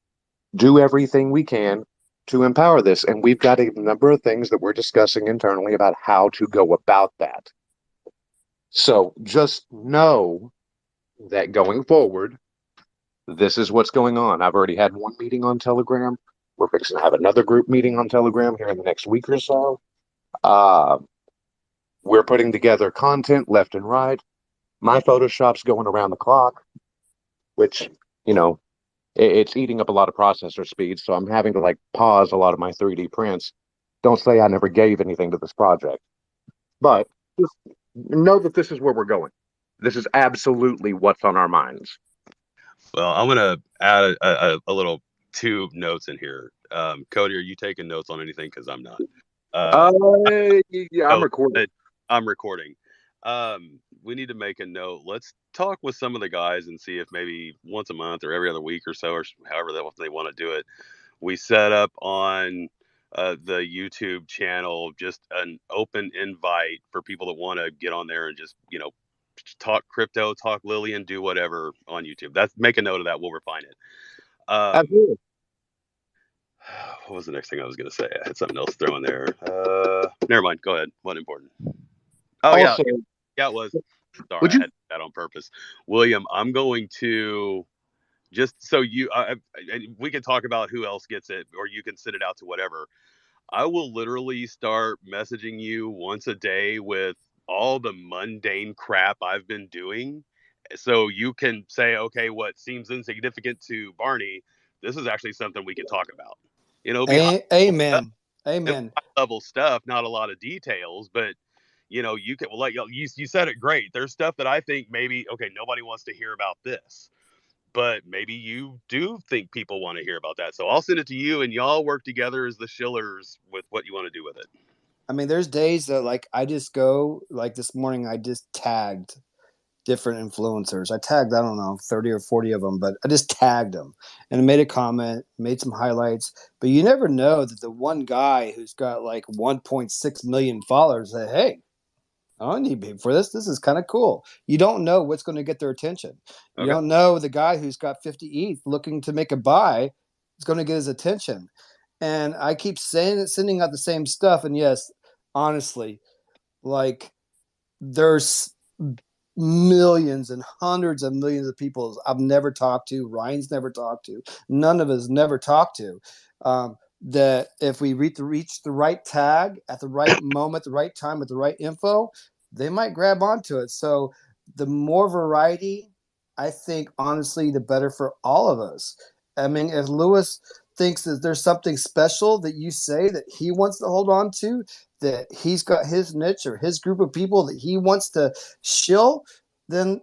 Speaker 2: do everything we can to empower this. And we've got a number of things that we're discussing internally about how to go about that. So just know that going forward, this is what's going on. I've already had one meeting on Telegram. We're fixing to have another group meeting on Telegram here in the next week or so. We're putting together content left and right. My Photoshop's going around the clock, which, it's eating up a lot of processor speed. So I'm having to pause a lot of my 3D prints. Don't say I never gave anything to this project, but just know that this is where we're going. This is absolutely what's on our minds.
Speaker 1: Well, I'm going to add a little two notes in here. Cody, are you taking notes on anything? Because I'm not.
Speaker 2: Yeah, I'm recording.
Speaker 1: I'm recording. We need to make a note. Let's talk with some of the guys and see if maybe once a month or every other week or so, or however they want to do it, we set up on the YouTube channel just an open invite for people that want to get on there and just, talk crypto, talk Lillian, do whatever on YouTube. Make a note of that. We'll refine it.
Speaker 2: Absolutely.
Speaker 1: What was the next thing I was going to say? I had something else thrown there. Never mind. Go ahead. What important? Oh, yeah.
Speaker 2: Also,
Speaker 1: Yeah, it was. Sorry,
Speaker 2: would
Speaker 1: I
Speaker 2: you?
Speaker 1: had that on purpose. William, I'm going to just so you, we can talk about who else gets it, or you can send it out to whatever. I will literally start messaging you once a day with all the mundane crap I've been doing. So you can say, okay, what seems insignificant to Barney, this is actually something we can talk about. It'll be
Speaker 3: Amen.
Speaker 1: it'll be
Speaker 3: Amen.
Speaker 1: high level stuff, not a lot of details, but you can, well, like you said it great. There's stuff that I think maybe, okay, nobody wants to hear about this, but maybe you do think people want to hear about that. So I'll send it to you and y'all work together as the shillers with what you want to do with it.
Speaker 3: I mean, there's days that like I just go like this morning. I just tagged different influencers. I tagged, I don't know, 30 or 40 of them, but I just tagged them and made a comment, made some highlights. But you never know that the one guy who's got like 1.6 million followers said, hey, I don't need paid for this. This is kind of cool. You don't know what's going to get their attention. You
Speaker 1: Okay.
Speaker 3: don't know the guy who's got 50 ETH looking to make a buy is going to get his attention. And I keep saying, sending out the same stuff. And yes, honestly, like there's millions and hundreds of millions of people I've never talked to, Ryan's never talked to, none of us never talked to. That if we reach the right tag at the right moment, the right time, with the right info, they might grab onto it. So the more variety, I think, honestly, the better for all of us. I mean, if Lewis thinks that there's something special that you say that he wants to hold on to, that he's got his niche or his group of people that he wants to shill, then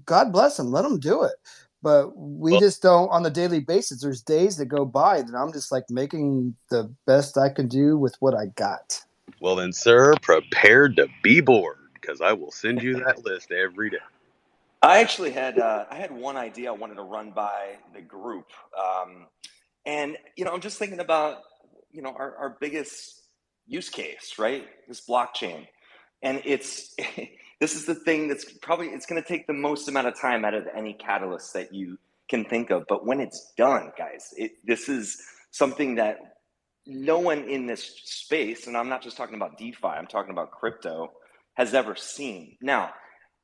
Speaker 3: God bless him. Let him do it. But we
Speaker 1: Well,
Speaker 3: just don't on a daily basis. There's days that go by that I'm just like making the best I can do with what I got.
Speaker 1: well then, sir, prepare to be bored because I will send you that list every day.
Speaker 4: I actually had I had one idea I wanted to run by the group, and I'm just thinking about our biggest use case, right? This blockchain, and it's this is the thing that's probably it's going to take the most amount of time out of any catalyst that you can think of. But when it's done, guys, this is something that no one in this space, and I'm not just talking about DeFi, I'm talking about crypto, has ever seen. Now,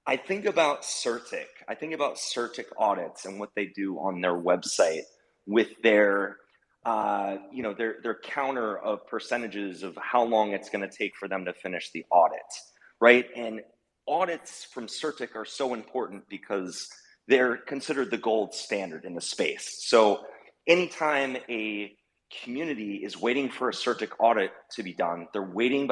Speaker 4: I think about Certic. I think about Certic audits and what they do on their website with their, their counter of percentages of how long it's going to take for them to finish the audit, right? And audits from Certic are so important because they're considered the gold standard in the space. So anytime a community is waiting for a Certic audit to be done, they're waiting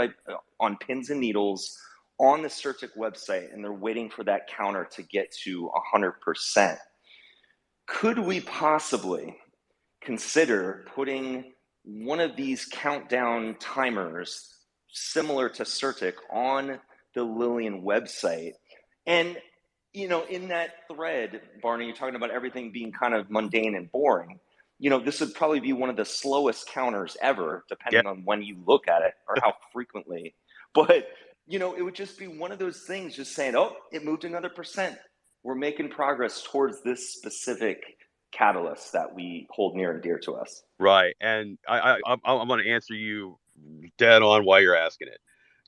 Speaker 4: on pins and needles on the Certic website, and they're waiting for that counter to get to 100%. Could we possibly consider putting one of these countdown timers similar to Certic on the Lillian website? And, in that thread, Barney, you're talking about everything being kind of mundane and boring. This would probably be one of the slowest counters ever,
Speaker 1: Yeah.
Speaker 4: depending on when you look at it or how frequently. But it would just be one of those things just saying, oh, it moved another percent. We're making progress towards this specific catalyst that we hold near and dear to us.
Speaker 1: Right. And I'm going to answer you dead on why you're asking it.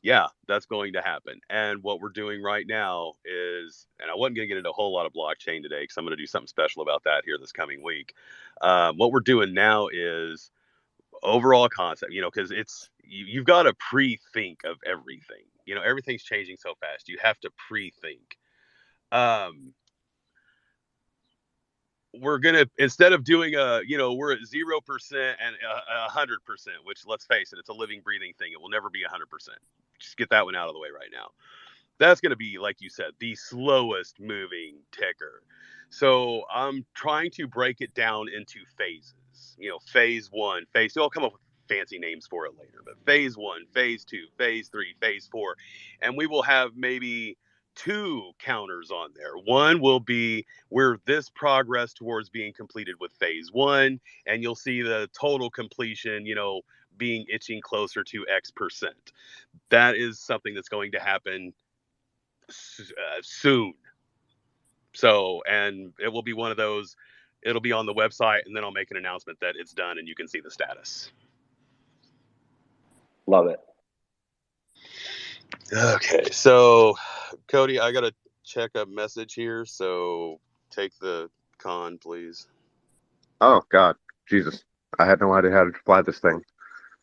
Speaker 1: Yeah, that's going to happen. And what we're doing right now is, and I wasn't going to get into a whole lot of blockchain today because I'm going to do something special about that here this coming week. What we're doing now is overall concept, because you've got to pre-think of everything. Everything's changing so fast. You have to pre-think. We're gonna, instead of doing we're at 0% and 100%, which, let's face it, it's a living, breathing thing. It will never be 100%. Just get that one out of the way right now. That's going to be, like you said, the slowest moving ticker. So I'm trying to break it down into phases. Phase one, phase two. I'll come up with fancy names for it later, but phase one, phase two, phase three, phase four, and we will have maybe two counters on there. One will be where this progress towards being completed with phase one, and you'll see the total completion, being itching closer to X%. That is something that's going to happen soon. So, and it will be one of those, It'll be on the website, and then I'll make an announcement that it's done, and you can see the status.
Speaker 4: Love it.
Speaker 1: Okay, so Cody, I gotta check a message here. So take the con, please.
Speaker 2: Oh God, Jesus! I had no idea how to fly this thing.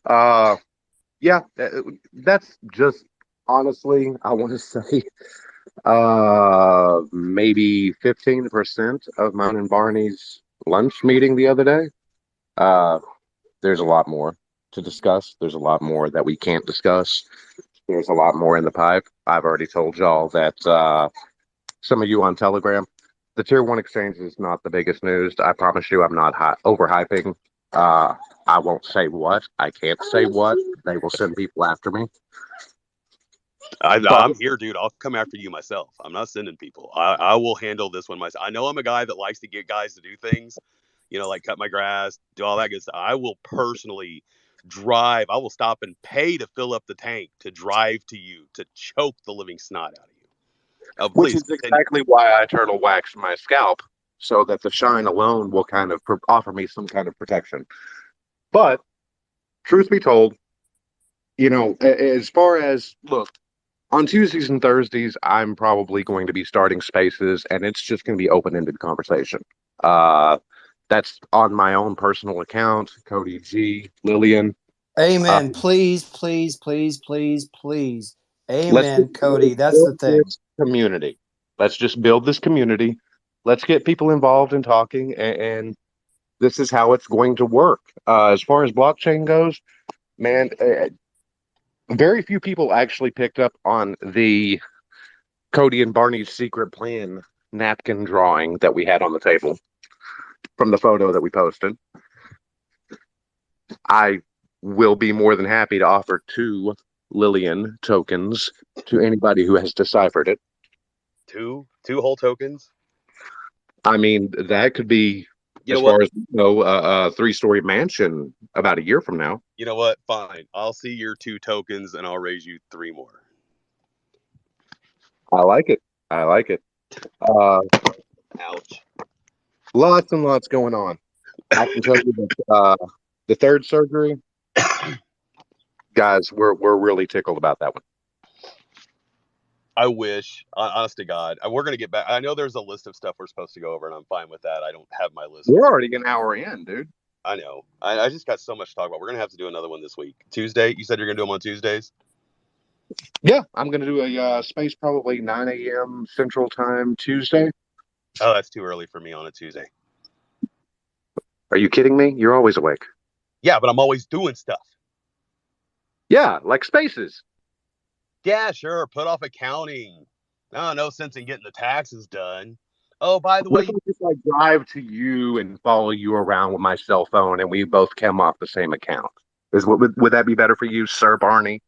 Speaker 2: Yeah, that's just honestly, I want to say, maybe 15% of mine and Barney's lunch meeting the other day. Uh, there's a lot more to discuss. There's a lot more that we can't discuss. There's a lot more in the pipe. I've already told y'all that some of you on Telegram, the Tier 1 exchange is not the biggest news. I promise you I'm not overhyping. I won't say what. I can't say what. They will send people after me.
Speaker 1: I'm here, dude. I'll come after you myself. I'm not sending people. I will handle this one myself. I know I'm a guy that likes to get guys to do things, like cut my grass, do all that good stuff. I will personally drive. I will stop and pay to fill up the tank to drive to you to choke the living snot out of you. Oh,
Speaker 2: Which
Speaker 1: please.
Speaker 2: is exactly why I turtle wax my scalp, so that the shine alone will kind of offer me some kind of protection. But truth be told, as far as look, on Tuesdays and Thursdays, I'm probably going to be starting spaces, and it's just going to be open-ended conversation. That's on my own personal account, Cody G, Lillian.
Speaker 3: Amen. Please, please, please, please, please. Amen, Cody. That's the thing.
Speaker 2: Community. Let's just build this community. Let's get people involved in talking, and this is how it's going to work. As far as blockchain goes, man, very few people actually picked up on the Cody and Barney's secret plan napkin drawing that we had on the table from the photo that we posted. I will be more than happy to offer 2 Lillian tokens to anybody who has deciphered it.
Speaker 1: Two whole tokens.
Speaker 2: I mean, that could be far as a 3-story mansion about a year from now.
Speaker 1: You know what? Fine. I'll see your 2 tokens, and I'll raise you 3 more.
Speaker 2: I like it.
Speaker 1: Ouch.
Speaker 2: Lots and lots going on. I can tell you that the 3rd surgery, guys, we're really tickled about that one.
Speaker 1: I wish, honest to God, we're going to get back. I know there's a list of stuff we're supposed to go over, and I'm fine with that. I don't have my list.
Speaker 2: We're already an hour in, dude.
Speaker 1: I know. I just got so much to talk about. We're going to have to do another one this week. Tuesday? You said you're going to do them on Tuesdays?
Speaker 2: Yeah, I'm going to do a space probably 9 a.m. Central Time Tuesday.
Speaker 1: Oh, that's too early for me on a Tuesday.
Speaker 2: Are you kidding me? You're always awake.
Speaker 1: Yeah, but I'm always doing stuff.
Speaker 2: Yeah, like spaces.
Speaker 1: Yeah, sure. Put off accounting. No sense in getting the taxes done. Oh, by the way,
Speaker 2: just like drive to you and follow you around with my cell phone, and we both come off the same account. Would that be better for you, Sir Barney?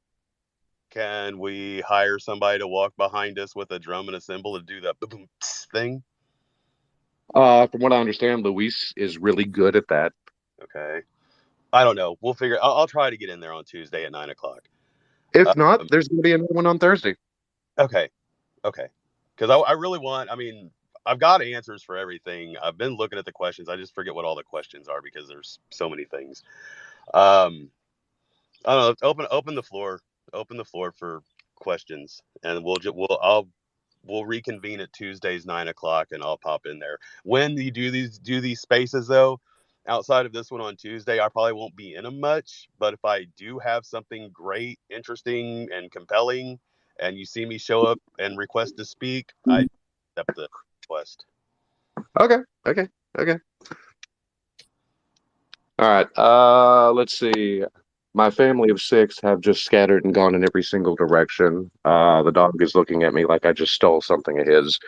Speaker 1: Can we hire somebody to walk behind us with a drum and a cymbal to do that boom thing?
Speaker 2: From what I understand, Luis is really good at that.
Speaker 1: Okay. I don't know. We'll figure. I'll try to get in there on Tuesday at 9 o'clock.
Speaker 2: If not, there's going to be another one on Thursday.
Speaker 1: Okay. Because I really want. I mean, I've got answers for everything. I've been looking at the questions. I just forget what all the questions are because there's so many things. I don't know. Open the floor. Open the floor for questions, and we'll reconvene at Tuesdays 9 o'clock, and I'll pop in there. When you do these spaces though, outside of this one on Tuesday, I probably won't be in them much. But if I do have something great, interesting, and compelling, and you see me show up and request to speak, I accept the request.
Speaker 2: Okay. All right. Let's see. My family of 6 have just scattered and gone in every single direction. The dog is looking at me like I just stole something of his.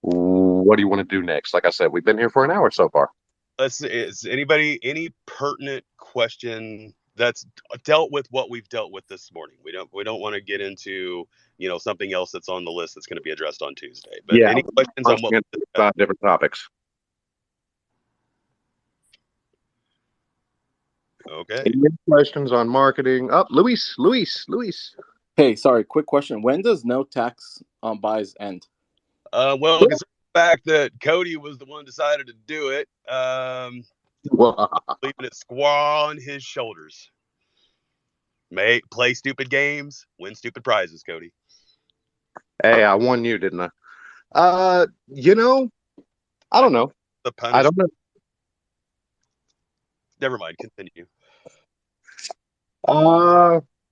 Speaker 2: What do you want to do next? Like I said, we've been here for an hour so far.
Speaker 1: Let's see. Is any pertinent question that's dealt with what we've dealt with this morning? We don't want to get into something else that's on the list that's going to be addressed on Tuesday. But any questions on what
Speaker 2: 5 different topics?
Speaker 1: Okay.
Speaker 2: Any questions on marketing? Oh, Luis.
Speaker 5: Hey, sorry, quick question. When does no tax on buys end?
Speaker 1: Well, fact that Cody was the one decided to do it, leaving it squaw on his shoulders. Play stupid games, win stupid prizes, Cody.
Speaker 2: Hey, I won you, didn't I? I don't know.
Speaker 1: The punishment.
Speaker 2: I don't know.
Speaker 1: Never mind. Continue.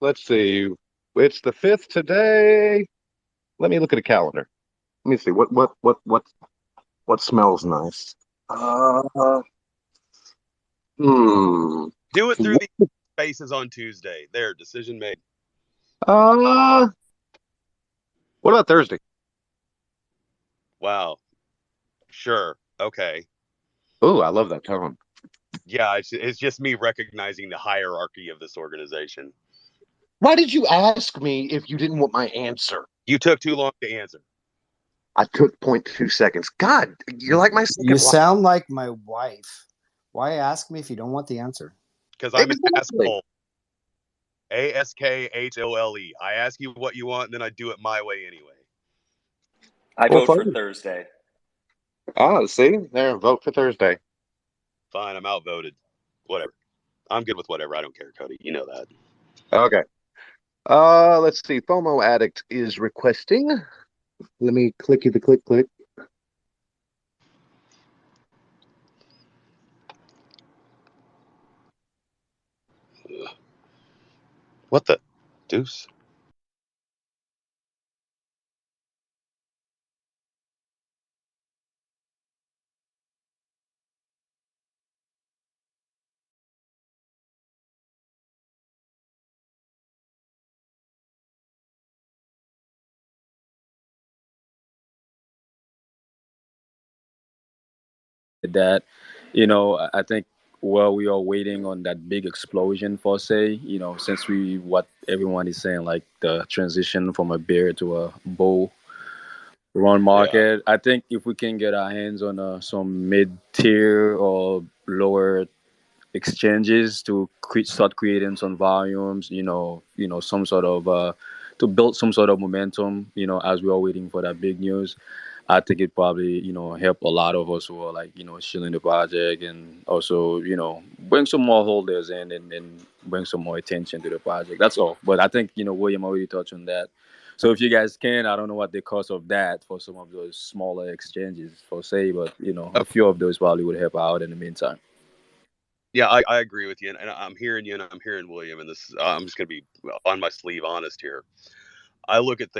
Speaker 2: Let's see. It's the 5th today. Let me look at a calendar. Let me see what smells nice.
Speaker 1: Do it through the spaces on Tuesday. There, decision made.
Speaker 2: What about Thursday?
Speaker 1: Wow. Sure. Okay.
Speaker 2: Oh, I love that tone.
Speaker 1: Yeah, it's just me recognizing the hierarchy of this organization.
Speaker 2: Why did you ask me if you didn't want my answer?
Speaker 1: You took too long to answer.
Speaker 2: I took 0.2 seconds. God, you're like my second
Speaker 3: You
Speaker 2: wife.
Speaker 3: sound like my wife. Why ask me if you don't want the answer?
Speaker 1: Because I'm an asshole. ASKHOLE. I ask you what you want, and then I do it my way anyway.
Speaker 4: I vote for Thursday.
Speaker 2: See? There, vote for Thursday.
Speaker 1: Fine, I'm outvoted. Whatever. I'm good with whatever. I don't care, Cody. You know that.
Speaker 2: Okay. Let's see. FOMO Addict is requesting. Let me click.
Speaker 1: What the deuce?
Speaker 6: That, I think while we are waiting on that big explosion for say, since what everyone is saying, like the transition from a bear to a bull run market, I think if we can get our hands on some mid tier or lower exchanges to start creating some volumes, some sort of to build some sort of momentum, as we are waiting for that big news. I think it probably, help a lot of us who are like, shilling the project, and also, bring some more holders in, and bring some more attention to the project. That's all. But I think, William already touched on that. So if you guys can, I don't know what the cost of that for some of those smaller exchanges for say, but a few of those probably would help out in the meantime.
Speaker 1: Yeah, I agree with you, and I'm hearing you, and I'm hearing William, and this I'm just going to be on my sleeve honest here. I look at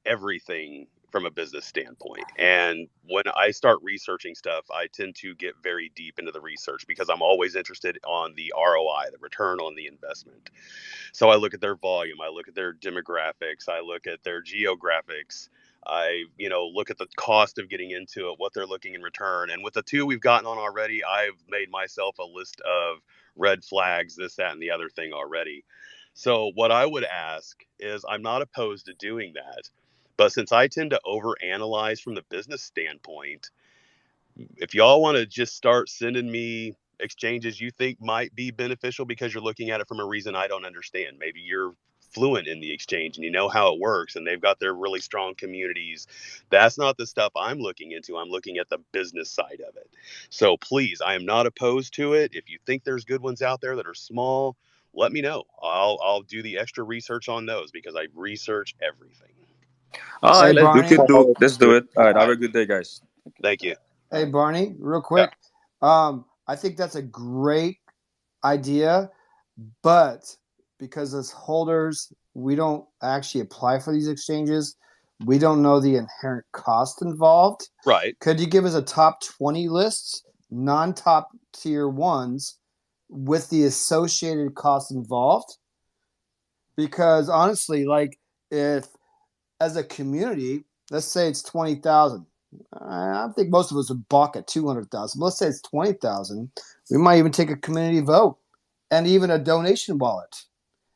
Speaker 1: everything from a business standpoint. And when I start researching stuff, I tend to get very deep into the research because I'm always interested on the ROI, the return on the investment. So I look at their volume, I look at their demographics, I look at their geographics. I, look at the cost of getting into it, what they're looking in return. And with the two we've gotten on already, I've made myself a list of red flags, this, that, and the other thing already. So what I would ask is I'm not opposed to doing that. But since I tend to overanalyze from the business standpoint, if y'all want to just start sending me exchanges you think might be beneficial because you're looking at it from a reason I don't understand. Maybe you're fluent in the exchange and you know how it works and they've got their really strong communities. That's not the stuff I'm looking into. I'm looking at the business side of it. So please, I am not opposed to it. If you think there's good ones out there that are small, let me know. I'll do the extra research on those because I research everything.
Speaker 6: All right,
Speaker 3: Barney.
Speaker 6: Let's do it. All right, have a good day, guys.
Speaker 1: Thank you.
Speaker 3: Hey, Barney, real quick. I think that's a great idea, but because as holders, we don't actually apply for these exchanges, we don't know the inherent cost involved.
Speaker 1: Right.
Speaker 3: Could you give us a top 20 lists, non-top tier ones, with the associated costs involved? Because honestly, like if as a community, let's say it's 20,000. I think most of us would balk at 200,000. Let's say it's 20,000. We might even take a community vote and even a donation wallet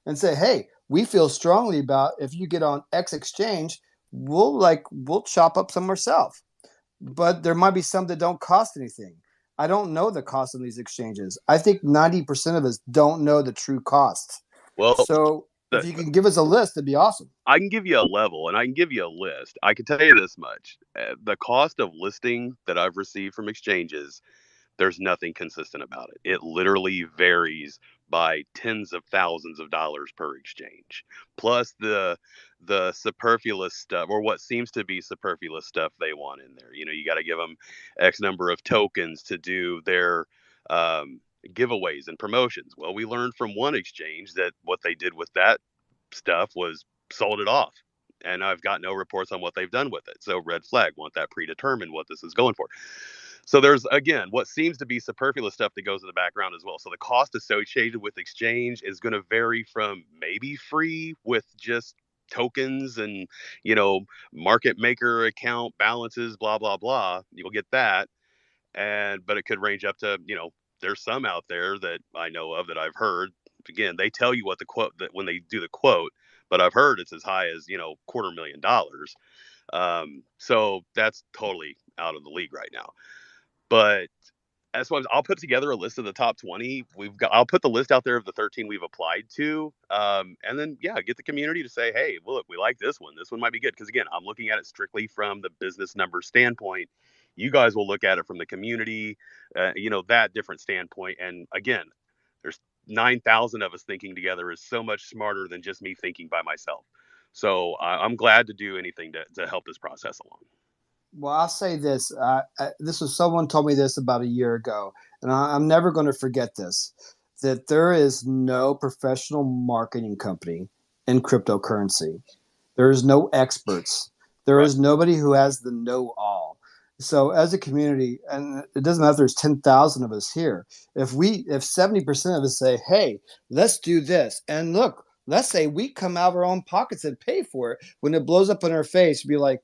Speaker 3: and say, hey, we feel strongly about if you get on X exchange, we'll chop up some ourselves. But there might be some that don't cost anything. I don't know the cost of these exchanges. I think 90% of us don't know the true cost.
Speaker 1: Well,
Speaker 3: so If you can give us a list, it'd be awesome.
Speaker 1: I can give you a level and I can give you a list. I can tell you this much. The cost of listing that I've received from exchanges, there's nothing consistent about it. It literally varies by tens of thousands of dollars per exchange. Plus the superfluous stuff, or what seems to be superfluous stuff they want in there. You got to give them X number of tokens to do their giveaways and promotions. Well, we learned from one exchange that what they did with that stuff was sold it off. And I've got no reports on what they've done with it. So red flag, want that predetermined what this is going for. So there's, again, what seems to be superfluous stuff that goes in the background as well. So the cost associated with exchange is going to vary from maybe free with just tokens and, market maker account balances, blah, blah, blah. You'll get that. But it could range up to, there's some out there that I know of that I've heard. Again, they tell you what the quote, that when they do the quote, but I've heard it's as high as, $250,000. So that's totally out of the league right now. But that's why I'll put together a list of the top 20. I'll put the list out there of the 13 we've applied to. And then, get the community to say, hey, well, look, we like this one. This one might be good. Because again, I'm looking at it strictly from the business number standpoint. You guys will look at it from the community, that different standpoint. And again, there's 9,000 of us thinking together is so much smarter than just me thinking by myself. So I'm glad to do anything to help this process along.
Speaker 3: Well, I'll say this. Someone told me this about a year ago, and I'm never going to forget this, that there is no professional marketing company in cryptocurrency. There is no experts. There is nobody who has the know-all. So as a community, and it doesn't matter if there's 10,000 of us here, if 70% of us say, hey, let's do this, and look, let's say we come out of our own pockets and pay for it, when it blows up in our face, be like,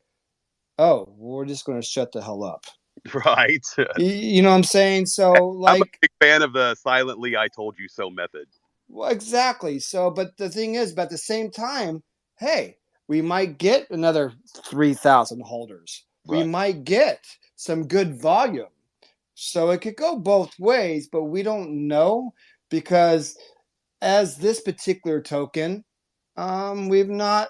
Speaker 3: oh, we're just going to shut the hell up.
Speaker 1: Right.
Speaker 3: You know what I'm saying? So,
Speaker 1: I'm a big fan of the silently I told you so method.
Speaker 3: Well, exactly. So, but the thing is, but at the same time, hey, we might get another 3,000 holders. Right. We might get some good volume. So it could go both ways, but we don't know, because as this particular token, we've not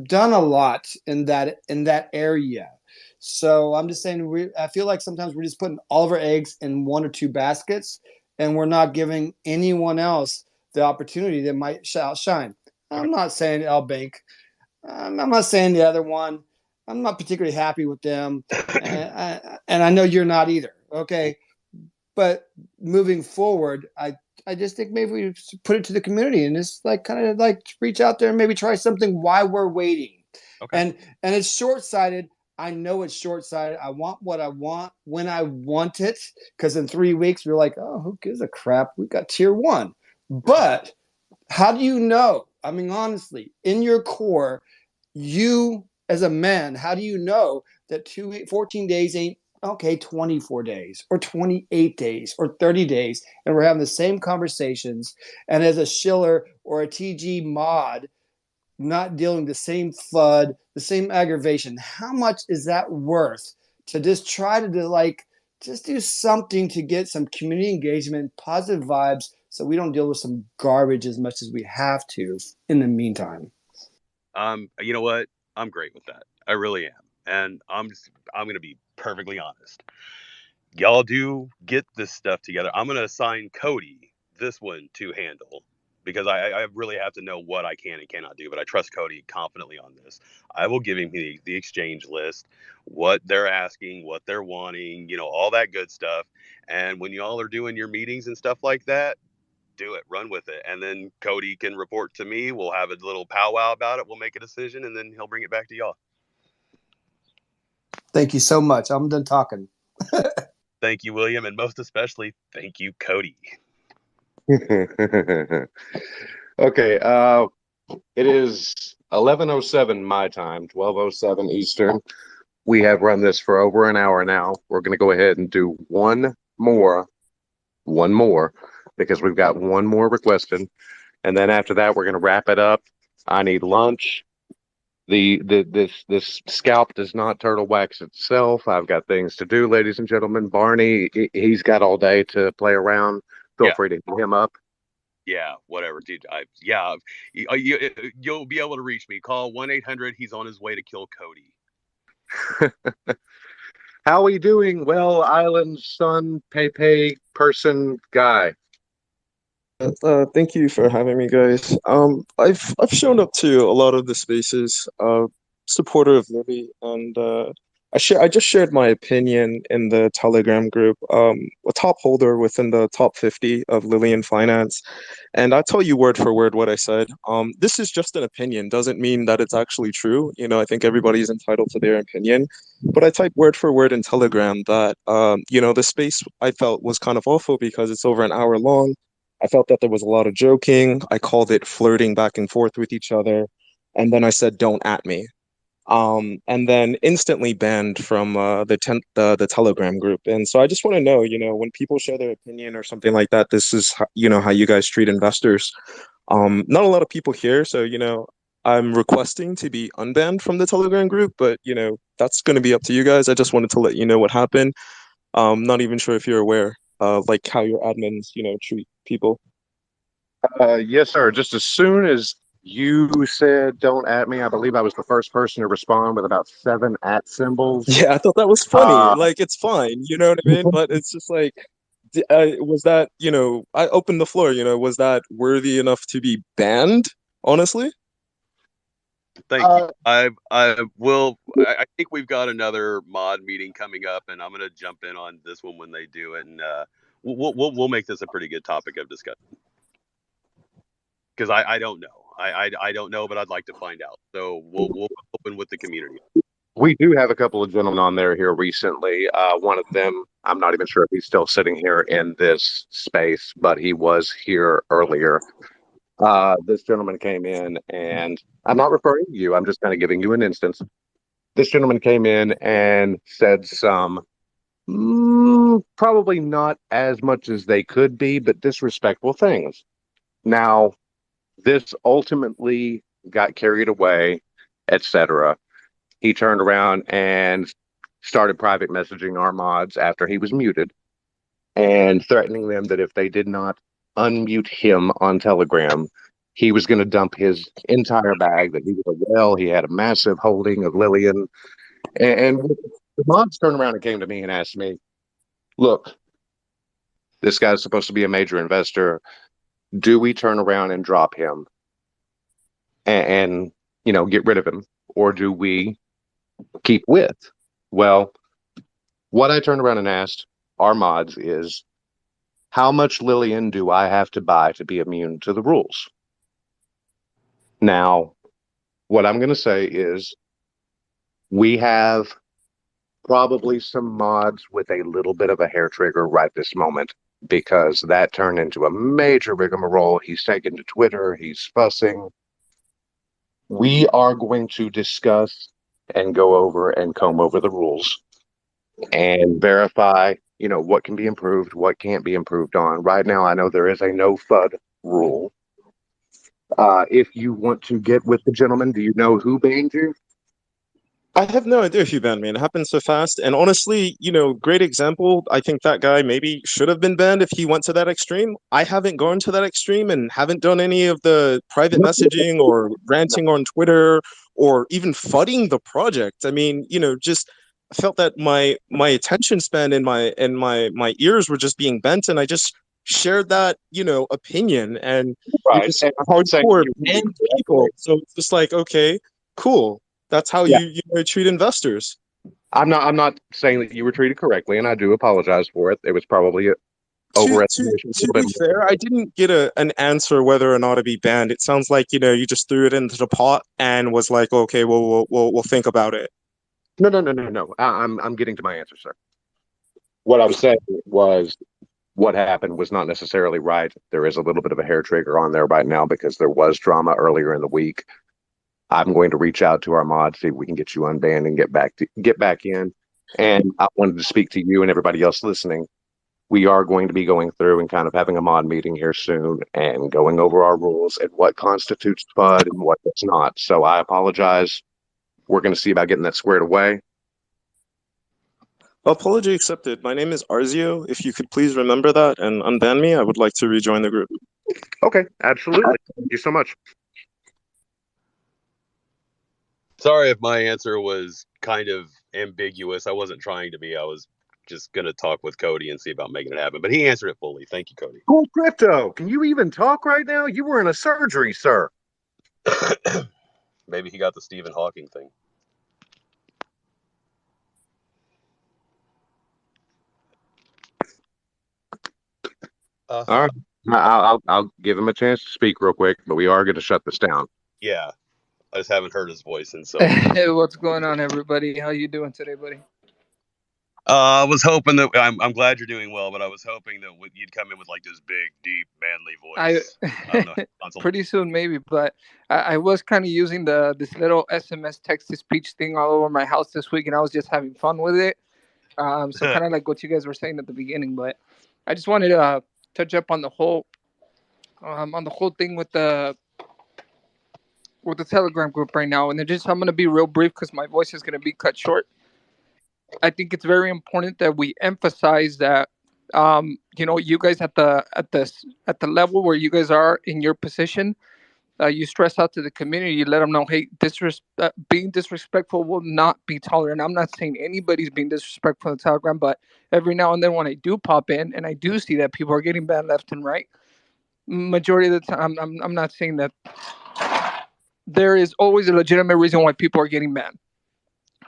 Speaker 3: done a lot in that area. So I'm just saying, I feel like sometimes we're just putting all of our eggs in one or two baskets, and we're not giving anyone else the opportunity that might shine. I'm not saying L Bank. I'm not saying the other one. I'm not particularly happy with them, and I know you're not either. Okay, but moving forward, I just think maybe we put it to the community and just kind of reach out there and maybe try something while we're waiting. Okay. And it's short-sighted. I know it's short-sighted. I want what I want when I want it, because in 3 weeks we're like, oh, who gives a crap? We got tier 1. But how do you know? I mean, honestly, in your core, you as a man, how do you know that 14 days ain't 24 days or 28 days or 30 days, and we're having the same conversations, and as a shiller or a TG mod, not dealing the same FUD, the same aggravation? How much is that worth to just try to just do something to get some community engagement, positive vibes, so we don't deal with some garbage as much as we have to in the meantime?
Speaker 1: You know what? I'm great with that. I really am. And I'm going to be perfectly honest. Y'all do get this stuff together. I'm going to assign Cody this one to handle, because I really have to know what I can and cannot do. But I trust Cody confidently on this. I will give him the exchange list, what they're asking, what they're wanting, all that good stuff. And when y'all are doing your meetings and stuff like that, do it, run with it. And then Cody can report to me. We'll have a little powwow about it. We'll make a decision, and then he'll bring it back to y'all.
Speaker 3: Thank you so much. I'm done talking.
Speaker 1: Thank you, William. And most especially, thank you, Cody.
Speaker 2: Okay. It is 11:07 my time, 12:07 Eastern. We have run this for over an hour now. We're going to go ahead and do one more, because we've got one more requested. And then after that, we're going to wrap it up. I need lunch. This scalp does not turtle wax itself. I've got things to do, ladies and gentlemen. Barney, he's got all day to play around. Feel free to hit him up. Yeah, whatever, dude. You'll be able to reach me. Call 1-800. He's on his way to kill Cody. How are you doing? Well, Island Sun, Pepe, person, guy.
Speaker 7: Thank you for having me, guys. I've shown up to a lot of the spaces, supporter of Libby, and I just shared my opinion in the Telegram group. A top holder within the top 50 of Lillian Finance, and I tell you word for word what I said. This is just an opinion, doesn't mean that it's actually true. I think everybody's entitled to their opinion, but I typed word for word in Telegram that the space I felt was kind of awful because it's over an hour long. I felt that there was a lot of joking. I called it flirting back and forth with each other. And then I said, don't at me. And then instantly banned from the Telegram group. And so I just want to know, when people share their opinion or something like that, this is, how you guys treat investors. Not a lot of people here. So, I'm requesting to be unbanned from the Telegram group, but, that's going to be up to you guys. I just wanted to let you know what happened. Not even sure if you're aware of like how your admins, treat people.
Speaker 2: Yes, sir. Just as soon as you said "don't at me," I believe I was the first person to respond with about 7 at symbols.
Speaker 7: Yeah, I thought that was funny. Like, it's fine, you know what I mean? But it's just like, was that, I opened the floor, was that worthy enough to be banned, honestly?
Speaker 2: Thank you. I think we've got another mod meeting coming up, and I'm going to jump in on this one when they do it, and we'll make this a pretty good topic of discussion. Because I don't know. I don't know, but I'd like to find out. So we'll open with the community. We do have a couple of gentlemen on there here recently. One of them, I'm not even sure if he's still sitting here in this space, but he was here earlier. This gentleman came in, and I'm not referring to you. I'm just kind of giving you an instance. This gentleman came in and said some, probably not as much as they could be, but disrespectful things. Now, this ultimately got carried away, etc. He turned around and started private messaging our mods after he was muted and threatening them that if they did not unmute him on Telegram, he was going to dump his entire bag, that he was a whale. He had a massive holding of Lillian. And the mods turned around and came to me and asked me, look, this guy's supposed to be a major investor. Do we turn around and drop him and get rid of him? Or do we keep with? Well, what I turned around and asked our mods is, how much Lillian do I have to buy to be immune to the rules? Now, what I'm going to say is we have probably some mods with a little bit of a hair trigger right this moment, because that turned into a major rigmarole. He's taken to Twitter. He's fussing. We are going to discuss and go over and comb over the rules and verify, what can be improved, what can't be improved on. Right now, I know there is a no FUD rule. If you want to get with the gentleman, do you know who banned you?
Speaker 7: I have no idea if you banned me. It happened so fast. And honestly, great example. I think that guy maybe should have been banned if he went to that extreme. I haven't gone to that extreme and haven't done any of the private messaging or ranting on Twitter or even fudding the project. I mean, just felt that my attention span and my ears were just being bent, and I just shared that, opinion, and you just hardcore banned people. So it's just like, okay, cool. That's how you treat investors.
Speaker 2: I'm not saying that you were treated correctly, and I do apologize for it. It was probably overestimation.
Speaker 7: To be fair, I didn't get an answer whether or not to be banned. It sounds like you just threw it into the pot and was like, okay, well, we'll think about it.
Speaker 2: No. I'm getting to my answer, sir. What I was saying was, what happened was not necessarily right. There is a little bit of a hair trigger on there right now because there was drama earlier in the week. I'm going to reach out to our mods, see if we can get you unbanned and get back in. And I wanted to speak to you and everybody else listening. We are going to be going through and kind of having a mod meeting here soon and going over our rules and what constitutes FUD and what does not. So I apologize. We're going to see about getting that squared away.
Speaker 7: Apology accepted. My name is Arzio. If you could please remember that and unban me, I would like to rejoin the group.
Speaker 2: Okay, absolutely. Thank you so much.
Speaker 1: Sorry if my answer was kind of ambiguous. I wasn't trying to be. I was just going to talk with Cody and see about making it happen. But he answered it fully. Thank you, Cody.
Speaker 2: Cool Crypto, can you even talk right now? You were in a surgery, sir.
Speaker 1: Maybe he got the Stephen Hawking thing.
Speaker 2: All right. I'll give him a chance to speak real quick, but we are going to shut this down.
Speaker 1: Yeah, I just haven't heard his voice in so.
Speaker 8: Hey, what's going on, everybody? How you doing today, buddy?
Speaker 1: I was hoping that I'm glad you're doing well, but I was hoping that you'd come in with like this big, deep, manly voice. I don't know.
Speaker 8: Pretty soon, maybe, but I was kind of using this little SMS text to speech thing all over my house this week, and I was just having fun with it. So kind of like what you guys were saying at the beginning, but I just wanted to touch up on the whole thing with the Telegram group right now, and I'm gonna be real brief because my voice is gonna be cut short. I think it's very important that we emphasize that you guys at the level where you guys are in your position, you stress out to the community, you let them know, hey, being disrespectful will not be tolerant. I'm not saying anybody's being disrespectful on Telegram, but every now and then when I do pop in and I do see that people are getting banned left and right, majority of the time, I'm not saying that there is always a legitimate reason why people are getting banned.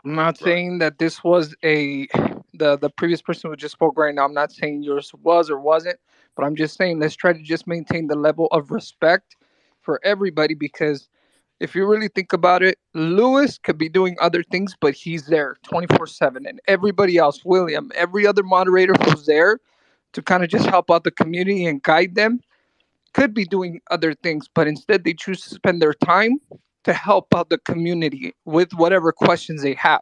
Speaker 8: I'm not saying that this was the previous person who just spoke right now. I'm not saying yours was or wasn't, but I'm just saying let's try to just maintain the level of respect for everybody, because if you really think about it, Lewis could be doing other things, but he's there 24/7, and everybody else, William, every other moderator who's there to kind of just help out the community and guide them, could be doing other things, but instead they choose to spend their time to help out the community with whatever questions they have.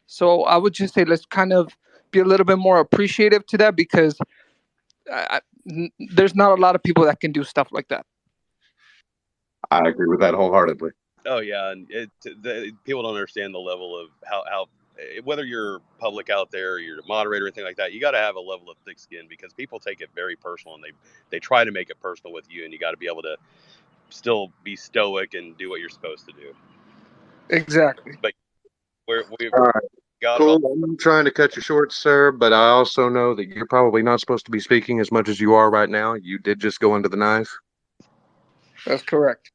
Speaker 8: So I would just say let's kind of be a little bit more appreciative to that, because there's not a lot of people that can do stuff like that.
Speaker 2: I agree with that wholeheartedly.
Speaker 1: Oh yeah, and people don't understand the level of how whether you're public out there, or you're a moderator or anything like that, you got to have a level of thick skin, because people take it very personal, and they try to make it personal with you, and you got to be able to still be stoic and do what you're supposed to do.
Speaker 8: Exactly.
Speaker 1: But we've
Speaker 2: all right.
Speaker 1: got
Speaker 2: Cool. I'm trying to cut you short, sir, but I also know that you're probably not supposed to be speaking as much as you are right now. You did just go into the knife.
Speaker 8: That's correct.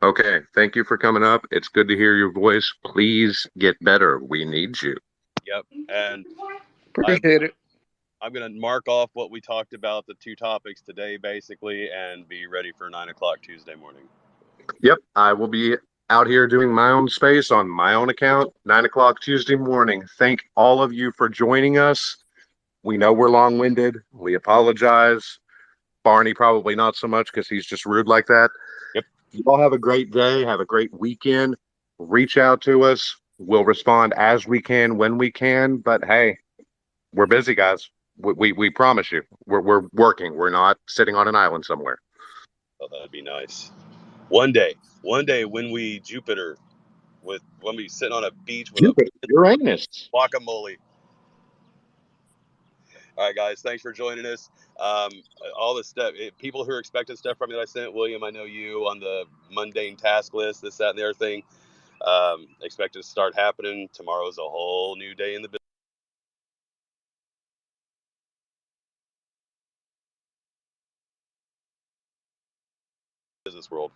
Speaker 2: Okay. Thank you for coming up. It's good to hear your voice. Please get better. We need you.
Speaker 1: Yep. And
Speaker 8: appreciate it.
Speaker 1: I'm going to mark off what we talked about, the two topics today, basically, and be ready for 9 o'clock Tuesday morning.
Speaker 2: Yep. I will be out here doing my own space on my own account, 9 o'clock Tuesday morning. Thank all of you for joining us. We know we're long-winded. We apologize. Barney probably not so much, because he's just rude like that.
Speaker 1: Yep.
Speaker 2: You all have a great day. Have a great weekend. Reach out to us. We'll respond as we can when we can. But hey, we're busy, guys. We promise you. We're working. We're not sitting on an island somewhere.
Speaker 1: Oh, that'd be nice. One day when we when we sit on a beach with
Speaker 2: Uranus.
Speaker 1: Guacamole. All right, guys, thanks for joining us. All the stuff, people who are expecting stuff from me that I sent, William, I know you on the mundane task list, this, that, and the other thing. Expect it to start happening. Tomorrow's a whole new day in the business world.